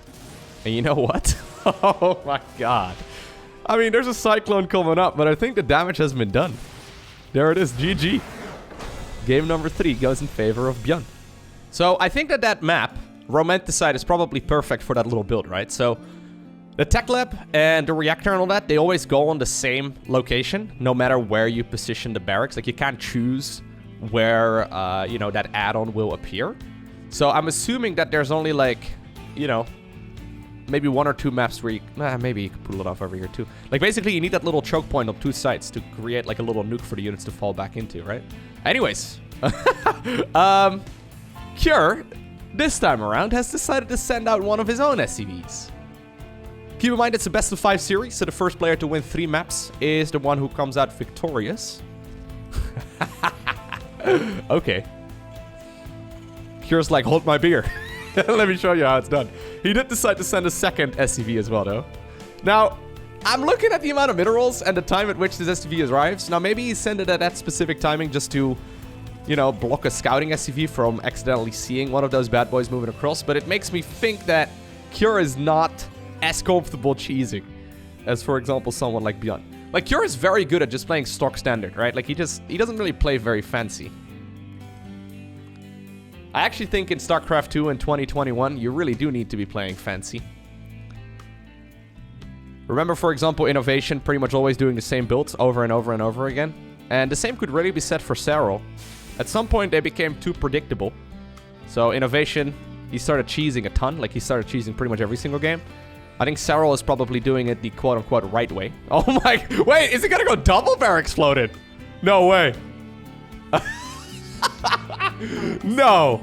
And you know what? Oh my god. I mean, there's a Cyclone coming up, but I think the damage has been done. There it is, GG. Game number 3 goes in favor of ByuN. So I think that map, Romanticide, is probably perfect for that little build, right? So the tech lab and the reactor and all that, they always go on the same location, no matter where you position the barracks. Like, you can't choose where, you know, that add-on will appear. So I'm assuming that there's only, like, you know, maybe 1 or 2 maps where you... maybe you can pull it off over here, too. Like, basically, you need that little choke point on 2 sides to create, like, a little nuke for the units to fall back into, right? Anyways. Cure, this time around, has decided to send out one of his own SCVs. Keep in mind, it's a best-of-5 series, so the first player to win 3 maps is the one who comes out victorious. Okay. Cure's like, hold my beer. Let me show you how it's done. He did decide to send a second SCV as well, though. Now, I'm looking at the amount of minerals and the time at which this SCV arrives. Now, maybe he sent it at that specific timing just to, you know, block a scouting SCV from accidentally seeing one of those bad boys moving across. But it makes me think that Cure is not as comfortable cheesing as, for example, someone like ByuN. Like, Cure is very good at just playing stock standard, right? Like, he doesn't really play very fancy. I actually think in StarCraft 2 in 2021, you really do need to be playing fancy. Remember, for example, Innovation pretty much always doing the same builds over and over and over again. And the same could really be said for Serral. At some point, they became too predictable. So Innovation, he started cheesing a ton. Like, he started cheesing pretty much every single game. I think Serral is probably doing it the quote-unquote right way. Oh my... Wait, is it gonna go double barracks floated? No way. No.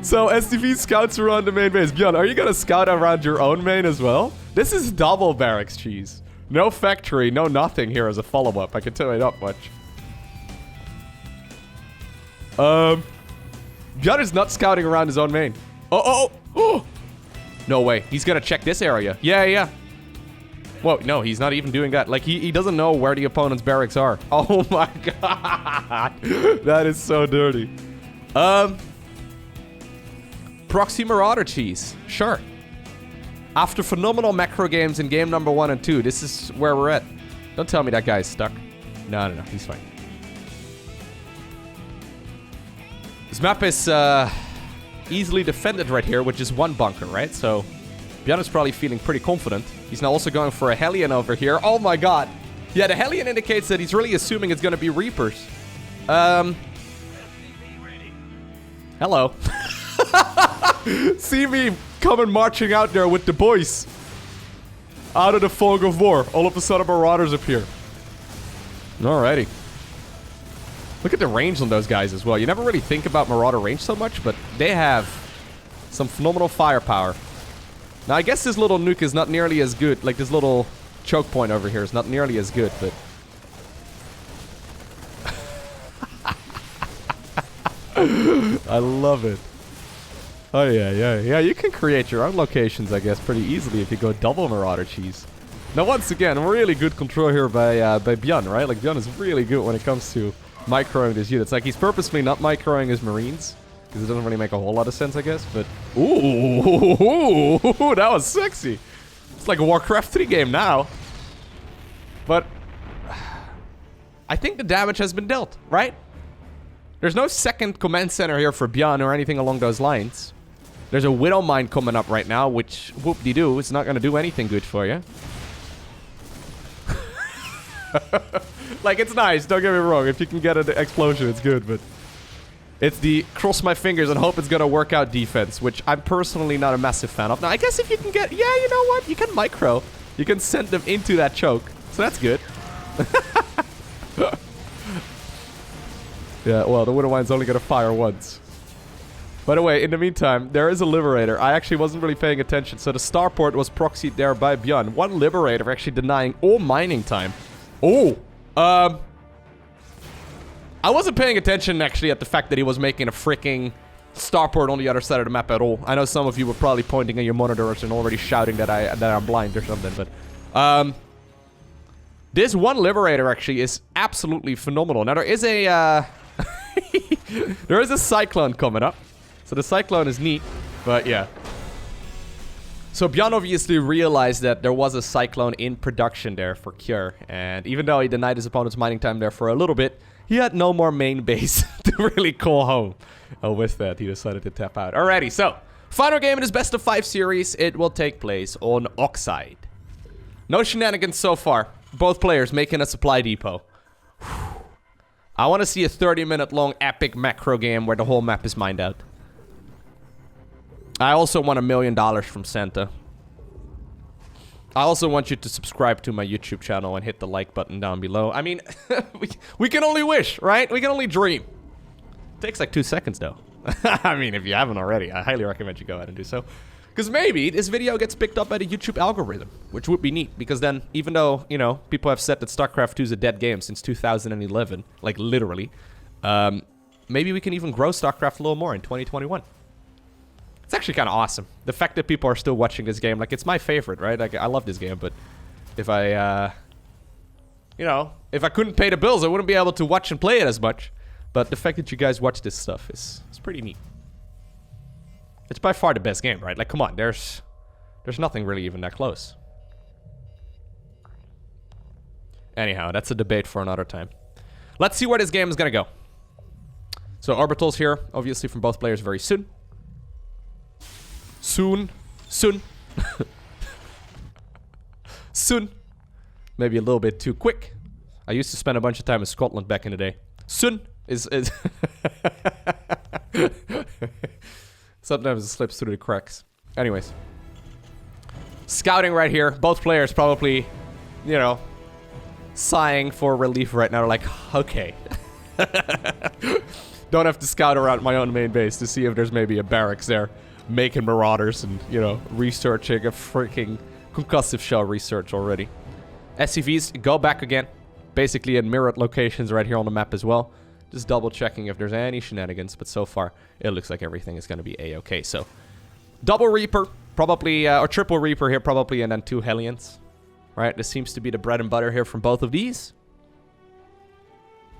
So STV scouts around the main base. ByuN, are you gonna scout around your own main as well? This is double barracks cheese. No factory, no nothing here as a follow-up. I can tell you that much. ByuN is not scouting around his own main. Oh. No way. He's gonna check this area. Yeah. Whoa, no, he's not even doing that. Like, he doesn't know where the opponent's barracks are. Oh my god. That is so dirty. Proxy Marauder cheese. Sure. After phenomenal macro games in game number 1 and 2, this is where we're at. Don't tell me that guy's stuck. No, he's fine. This map is easily defended right here with just 1 bunker, right? So ByuN is probably feeling pretty confident. He's now also going for a Hellion over here. Oh my god. Yeah, the Hellion indicates that he's really assuming it's going to be Reapers. Hello. See me coming marching out there with the boys. Out of the fog of war. All of a sudden Marauders appear. Alrighty. Look at the range on those guys as well. You never really think about Marauder range so much, but they have some phenomenal firepower. Now, I guess this little nuke is not nearly as good. Like, this little choke point over here is not nearly as good, but... I love it. Oh, yeah. You can create your own locations, I guess, pretty easily if you go double Marauder cheese. Now, once again, really good control here by ByuN, right? Like, ByuN is really good when it comes to microing his units. Like, he's purposely not microing his Marines, because it doesn't really make a whole lot of sense, I guess, but... Ooh, that was sexy. It's like a Warcraft 3 game now. But... I think the damage has been dealt, right? There's no second command center here for ByuN or anything along those lines. There's a Widow Mine coming up right now, which, whoop-de-doo, it's not going to do anything good for you. Like, it's nice, don't get me wrong. If you can get an explosion, it's good, but... It's the cross my fingers and hope it's going to work out defense, which I'm personally not a massive fan of. Now, I guess if you can get... Yeah, you know what? You can micro. You can send them into that choke. So that's good. Yeah, well, the Widow Mine's only going to fire once. By the way, in the meantime, there is a Liberator. I actually wasn't really paying attention. So the starport was proxied there by ByuN. One Liberator actually denying all mining time. Oh! I wasn't paying attention, actually, at the fact that he was making a freaking starport on the other side of the map at all. I know some of you were probably pointing at your monitors and already shouting that I'm blind or something, but... this one Liberator, actually, is absolutely phenomenal. Now, there is a... there is a Cyclone coming up. So the Cyclone is neat, but yeah. So ByuN obviously realized that there was a Cyclone in production there for Cure. And even though he denied his opponent's mining time there for a little bit, he had no more main base to really call home. Oh, with that, he decided to tap out. Alrighty, so final game in this best-of-5 series. It will take place on Oxide. No shenanigans so far. Both players making a supply depot. I want to see a 30-minute long epic macro game where the whole map is mined out. I also want $1 million from Santa. I also want you to subscribe to my YouTube channel and hit the like button down below. I mean, we can only wish, right? We can only dream. Takes like 2 seconds, though. I mean, if you haven't already, I highly recommend you go ahead and do so. Because maybe this video gets picked up by the YouTube algorithm, which would be neat. Because then, even though, you know, people have said that StarCraft 2 is a dead game since 2011, like literally, maybe we can even grow StarCraft a little more in 2021. It's actually kind of awesome. The fact that people are still watching this game, like, it's my favorite, right? Like, I love this game, but if I, you know, if I couldn't pay the bills, I wouldn't be able to watch and play it as much. But the fact that you guys watch this stuff is pretty neat. It's by far the best game, right? Like, come on, there's nothing really even that close. Anyhow, that's a debate for another time. Let's see where this game is gonna go. So, orbitals here, obviously from both players very soon. Soon. Soon. Maybe a little bit too quick. I used to spend a bunch of time in Scotland back in the day. Soon is sometimes it slips through the cracks. Anyways. Scouting right here. Both players probably, you know, sighing for relief right now. They're like, okay. Don't have to scout around my own main base to see if there's maybe a barracks there. Making marauders and, you know, researching a freaking concussive shell research already. SCVs, go back again. Basically in mirrored locations right here on the map as well. Just double checking if there's any shenanigans, but so far it looks like everything is going to be a-okay. So, double Reaper, probably, or triple Reaper here probably, and then 2 Hellions. Right, this seems to be the bread and butter here from both of these.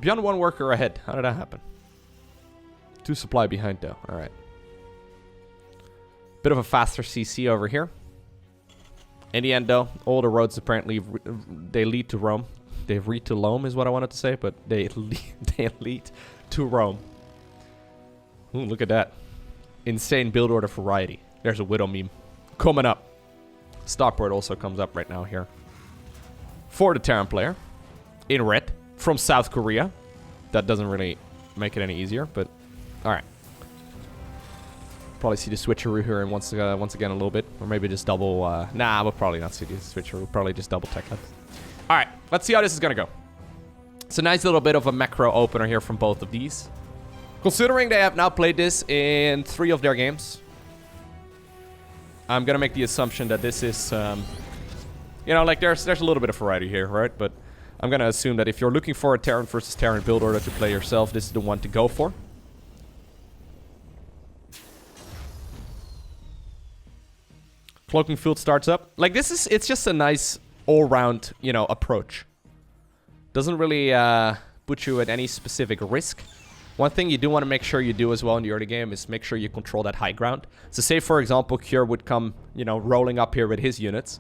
ByuN 1 worker ahead. How did that happen? 2 supply behind though. Alright. Bit of a faster CC over here. In the end, though, all the roads apparently they lead to Rome. They lead to Loam is what I wanted to say, but they lead to Rome. Ooh, look at that. Insane build order variety. There's a Widow meme. Coming up. Starport also comes up right now here. For the Terran player. In red. From South Korea. That doesn't really make it any easier, but alright. Probably see the switcheroo here and once again a little bit. Or maybe just double... nah, we'll probably not see the switcheroo. We'll probably just double tech that. Alright, let's see how this is going to go. It's a nice little bit of a macro opener here from both of these. Considering they have now played this in 3 of their games, I'm going to make the assumption that this is, you know, like there's a little bit of variety here, right? But I'm going to assume that if you're looking for a Terran versus Terran build order to play yourself, this is the one to go for. Cloaking Field starts up. Like, it's just a nice all-round, you know, approach. Doesn't really put you at any specific risk. One thing you do want to make sure you do as well in the early game is make sure you control that high ground. So say, for example, Cure would come, you know, rolling up here with his units.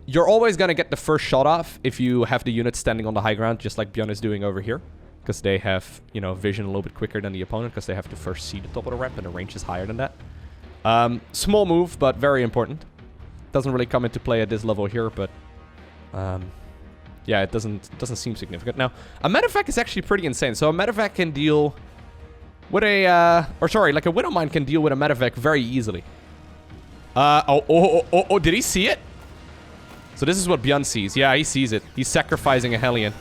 You're always going to get the first shot off if you have the units standing on the high ground, just like ByuN is doing over here. Because they have, you know, vision a little bit quicker than the opponent, because they have to first see the top of the ramp, and the range is higher than that. Small move, but very important. Doesn't really come into play at this level here, but yeah, it doesn't seem significant. Now, a medevac is actually pretty insane. So a medevac can deal with a, or sorry, like a Widowmine can deal with a medevac very easily. Oh, did he see it? So this is what ByuN sees. Yeah, he sees it. He's sacrificing a Hellion.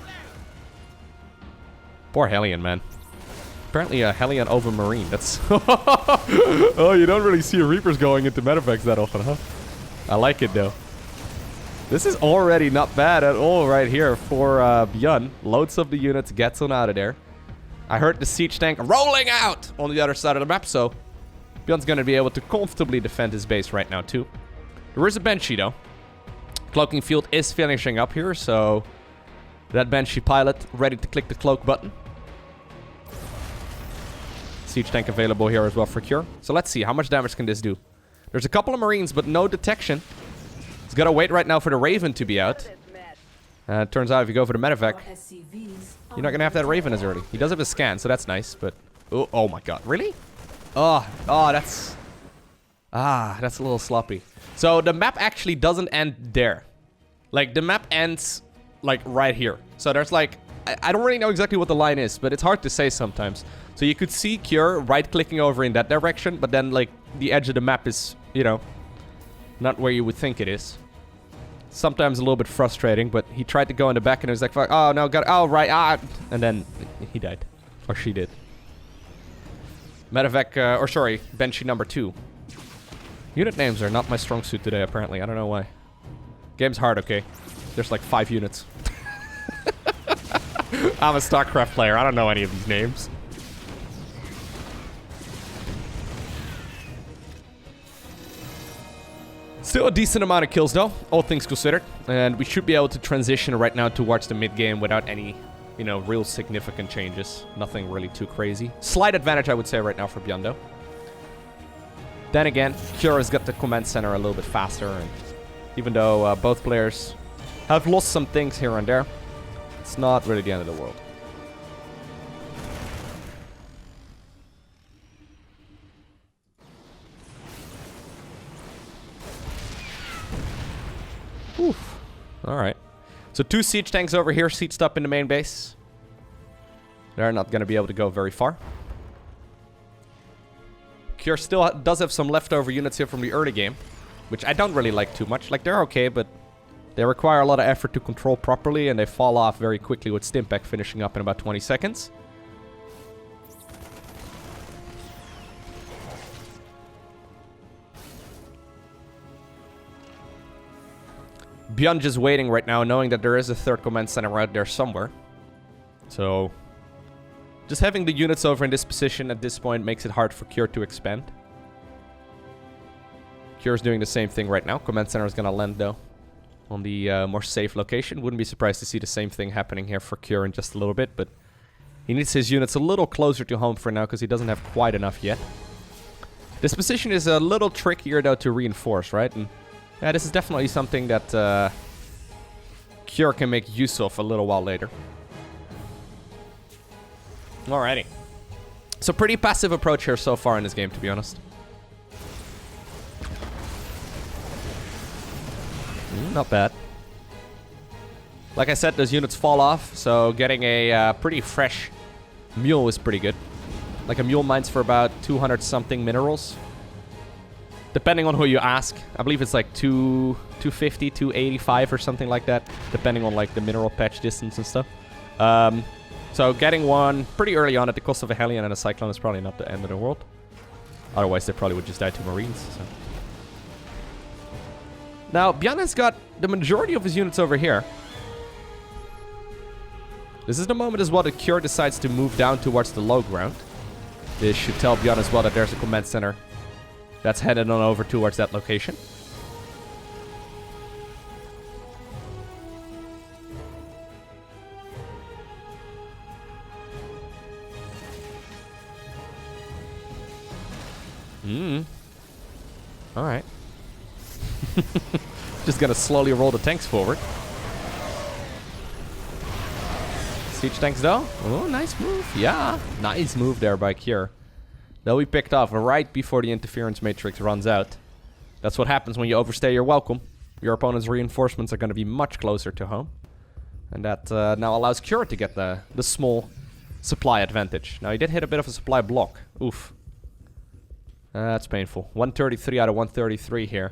Poor Hellion, man. Apparently a Hellion over Marine. That's... Oh, you don't really see Reapers going into medevacs that often, huh? I like it, though. This is already not bad at all right here for ByuN. Loads of the units, gets on out of there. I heard the siege tank rolling out on the other side of the map, so ByuN's going to be able to comfortably defend his base right now, too. There is a Banshee, though. Cloaking Field is finishing up here, so that Banshee pilot ready to click the cloak button. Siege tank available here as well for Cure. So let's see, how much damage can this do? There's a couple of Marines, but no detection. He's got to wait right now for the Raven to be out. It turns out if you go for the medevac, you're not going to have that Raven as early. He does have a scan, so that's nice, but... Oh my god, really? Oh, that's a little sloppy. So the map actually doesn't end there. Like, the map ends, like, right here. So there's, like... I don't really know exactly what the line is, but it's hard to say sometimes. So you could see Cure right-clicking over in that direction, but then, like, the edge of the map is, you know, not where you would think it is. Sometimes a little bit frustrating, but he tried to go in the back and he was like, fuck, oh, no, oh, right, and then he died. Or she did. Medevac, or sorry, Banshee number 2. Unit names are not my strong suit today, apparently. I don't know why. Game's hard, okay? There's like 5 units. I'm a StarCraft player. I don't know any of these names. Still a decent amount of kills, though, all things considered. And we should be able to transition right now towards the mid-game without any, you know, real significant changes. Nothing really too crazy. Slight advantage, I would say, right now for ByuN, though. Then again, Cure has got the command center a little bit faster, and even though both players have lost some things here and there, it's not really the end of the world. Oof. Alright. So 2 siege tanks over here, sieged up in the main base. They're not going to be able to go very far. Cure still does have some leftover units here from the early game, which I don't really like too much. Like, they're okay, but they require a lot of effort to control properly, and they fall off very quickly with Stimpack finishing up in about 20 seconds. ByuN just waiting right now, knowing that there is a third command center out there somewhere. So, just having the units over in this position at this point makes it hard for Cure to expand. Cure's doing the same thing right now. Command center is going to land, though, on the more safe location. Wouldn't be surprised to see the same thing happening here for Cure in just a little bit, but he needs his units a little closer to home for now because he doesn't have quite enough yet. This position is a little trickier, though, to reinforce, right? And yeah, this is definitely something that Cure can make use of a little while later. Alrighty. So pretty passive approach here so far in this game, to be honest. Not bad. Like I said, those units fall off, so getting a pretty fresh mule is pretty good. Like a mule mines for about 200 something minerals. Depending on who you ask. I believe it's like 250, 285 or something like that. Depending on like the mineral patch distance and stuff. So getting one pretty early on at the cost of a Hellion and a Cyclone is probably not the end of the world. Otherwise, they probably would just die to Marines. So. Now, ByuN has got the majority of his units over here. This is the moment as well that Cure decides to move down towards the low ground. This should tell ByuN as well that there's a command center that's headed on over towards that location. Alright. Just gonna slowly roll the tanks forward. Siege tanks though. Oh, nice move. Yeah, nice move there by Cure. They'll be picked off right before the interference matrix runs out. That's what happens when you overstay your welcome. Your opponent's reinforcements are going to be much closer to home. And that now allows Cure to get the small supply advantage. Now he did hit a bit of a supply block. Oof. That's painful. 133 out of 133 here.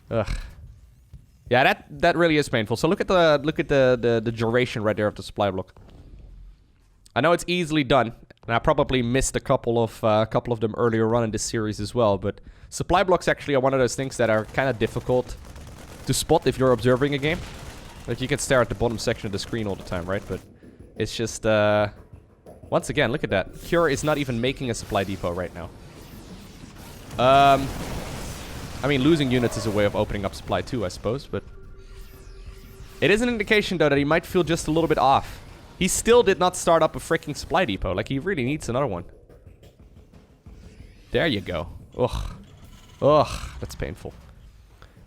Ugh. Yeah, that really is painful. So look at the duration right there of the supply block. I know it's easily done, and I probably missed a couple of them earlier on in this series as well. But supply blocks actually are one of those things that are kind of difficult to spot if you're observing a game. Like you can stare at the bottom section of the screen all the time, right? But it's just once again, look at that. Cure is not even making a supply depot right now. I mean, losing units is a way of opening up supply too, I suppose, but it is an indication, though, that he might feel just a little bit off. He still did not start up a freaking supply depot. Like, he really needs another one. There you go. Ugh. Ugh, that's painful.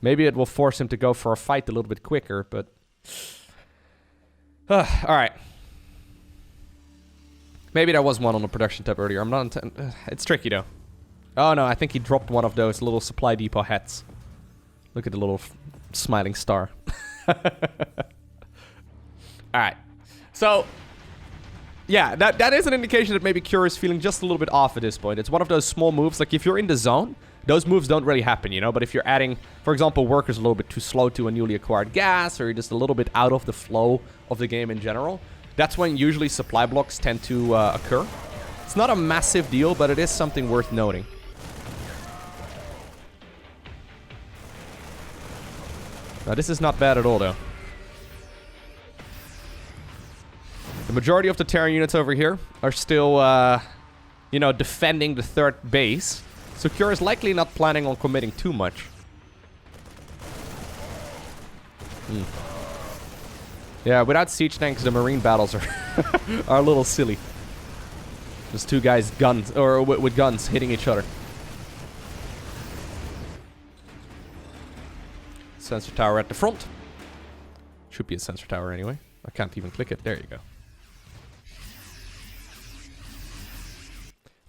Maybe it will force him to go for a fight a little bit quicker, but... Alright. Maybe there was one on the production tab earlier. I'm not... It's tricky, though. Oh, no, I think he dropped one of those little supply depot hats. Look at the little smiling star. Alright. So, yeah, that is an indication that maybe Cure is feeling just a little bit off at this point. It's one of those small moves. Like, if you're in the zone, those moves don't really happen, you know? But if you're adding, for example, workers a little bit too slow to a newly acquired gas, or you're just a little bit out of the flow of the game in general, that's when usually supply blocks tend to occur. It's not a massive deal, but it is something worth noting. Now, this is not bad at all, though. The majority of the Terran units over here are still, you know, defending the third base. So Cure is likely not planning on committing too much. Yeah, without siege tanks, the marine battles are are a little silly. Just two guys with guns hitting each other. Sensor tower at the front. Should be a sensor tower anyway. I can't even click it. There you go.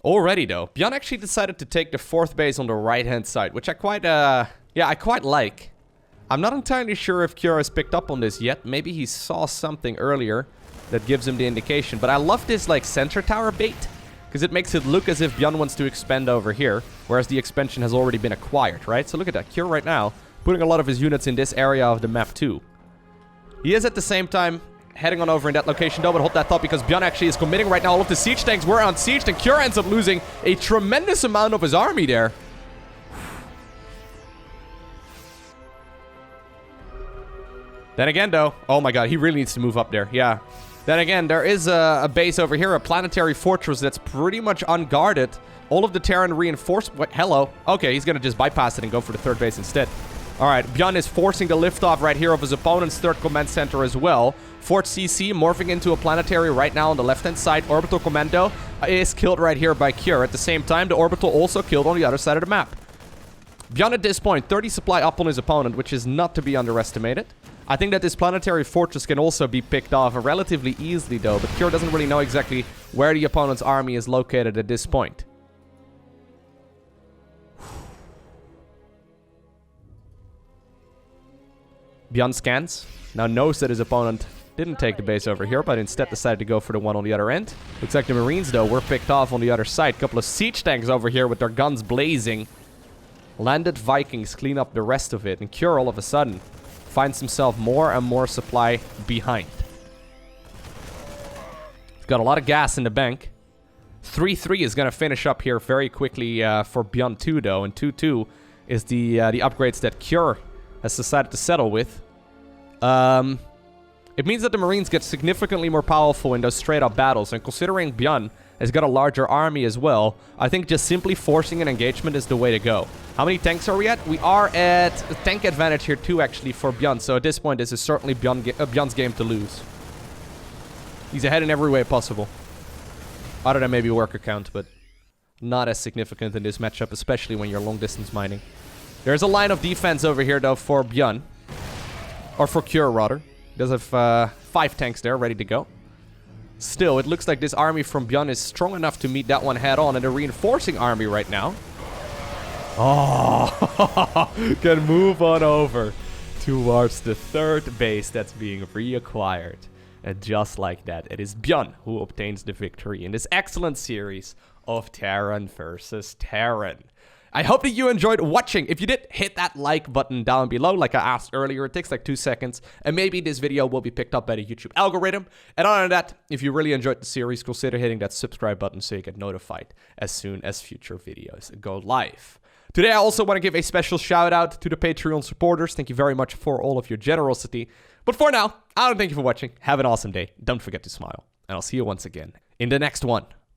Already though, ByuN actually decided to take the fourth base on the right-hand side, which I quite, I quite like. I'm not entirely sure if Cure has picked up on this yet. Maybe he saw something earlier that gives him the indication. But I love this, like, sensor tower bait, because it makes it look as if ByuN wants to expand over here, whereas the expansion has already been acquired, right? So look at that. Cure right now putting a lot of his units in this area of the map too. He is at the same time heading on over in that location though, but hold that thought because ByuN actually is committing right now. All of the siege tanks were on siege, and Cure ends up losing a tremendous amount of his army there. Then again though, oh my god, he really needs to move up there, yeah. Then again, there is a base over here, a planetary fortress that's pretty much unguarded. All of the Terran reinforced... What? Hello. Okay, he's gonna just bypass it and go for the third base instead. Alright, ByuN is forcing the liftoff right here of his opponent's third command center as well. Fort CC morphing into a planetary right now on the left-hand side. Orbital Commando is killed right here by Cure. At the same time, the Orbital also killed on the other side of the map. ByuN at this point, 30 supply up on his opponent, which is not to be underestimated. I think that this planetary fortress can also be picked off relatively easily though, but Cure doesn't really know exactly where the opponent's army is located at this point. ByuN scans. Now knows that his opponent didn't take the base over here, but instead decided to go for the one on the other end. Looks like the Marines, though, were picked off on the other side. Couple of siege tanks over here with their guns blazing. Landed Vikings clean up the rest of it. And Cure, all of a sudden, finds himself more and more supply behind. He's got a lot of gas in the bank. 3-3 is going to finish up here very quickly for ByuN 2, though. And 2-2 is the upgrades that Cure has decided to settle with. It means that the Marines get significantly more powerful in those straight-up battles. And considering ByuN has got a larger army as well, I think just simply forcing an engagement is the way to go. How many tanks are we at? We are at a tank advantage here too, actually, for ByuN. So at this point, this is certainly ByuN's game to lose. He's ahead in every way possible. Other than maybe worker count, but not as significant in this matchup, especially when you're long-distance mining. There's a line of defense over here, though, for ByuN. Or for Cure, rather. He does have 5 tanks there, ready to go. Still, it looks like this army from ByuN is strong enough to meet that one head-on, and a reinforcing army right now. Oh, can move on over towards the 3rd base that's being reacquired. And just like that, it is ByuN who obtains the victory in this excellent series of Terran versus Terran. I hope that you enjoyed watching. If you did, hit that like button down below. Like I asked earlier, it takes like 2 seconds. And maybe this video will be picked up by the YouTube algorithm. And other than that, if you really enjoyed the series, consider hitting that subscribe button so you get notified as soon as future videos go live. Today, I also want to give a special shout out to the Patreon supporters. Thank you very much for all of your generosity. But for now, I want to thank you for watching. Have an awesome day. Don't forget to smile. And I'll see you once again in the next one.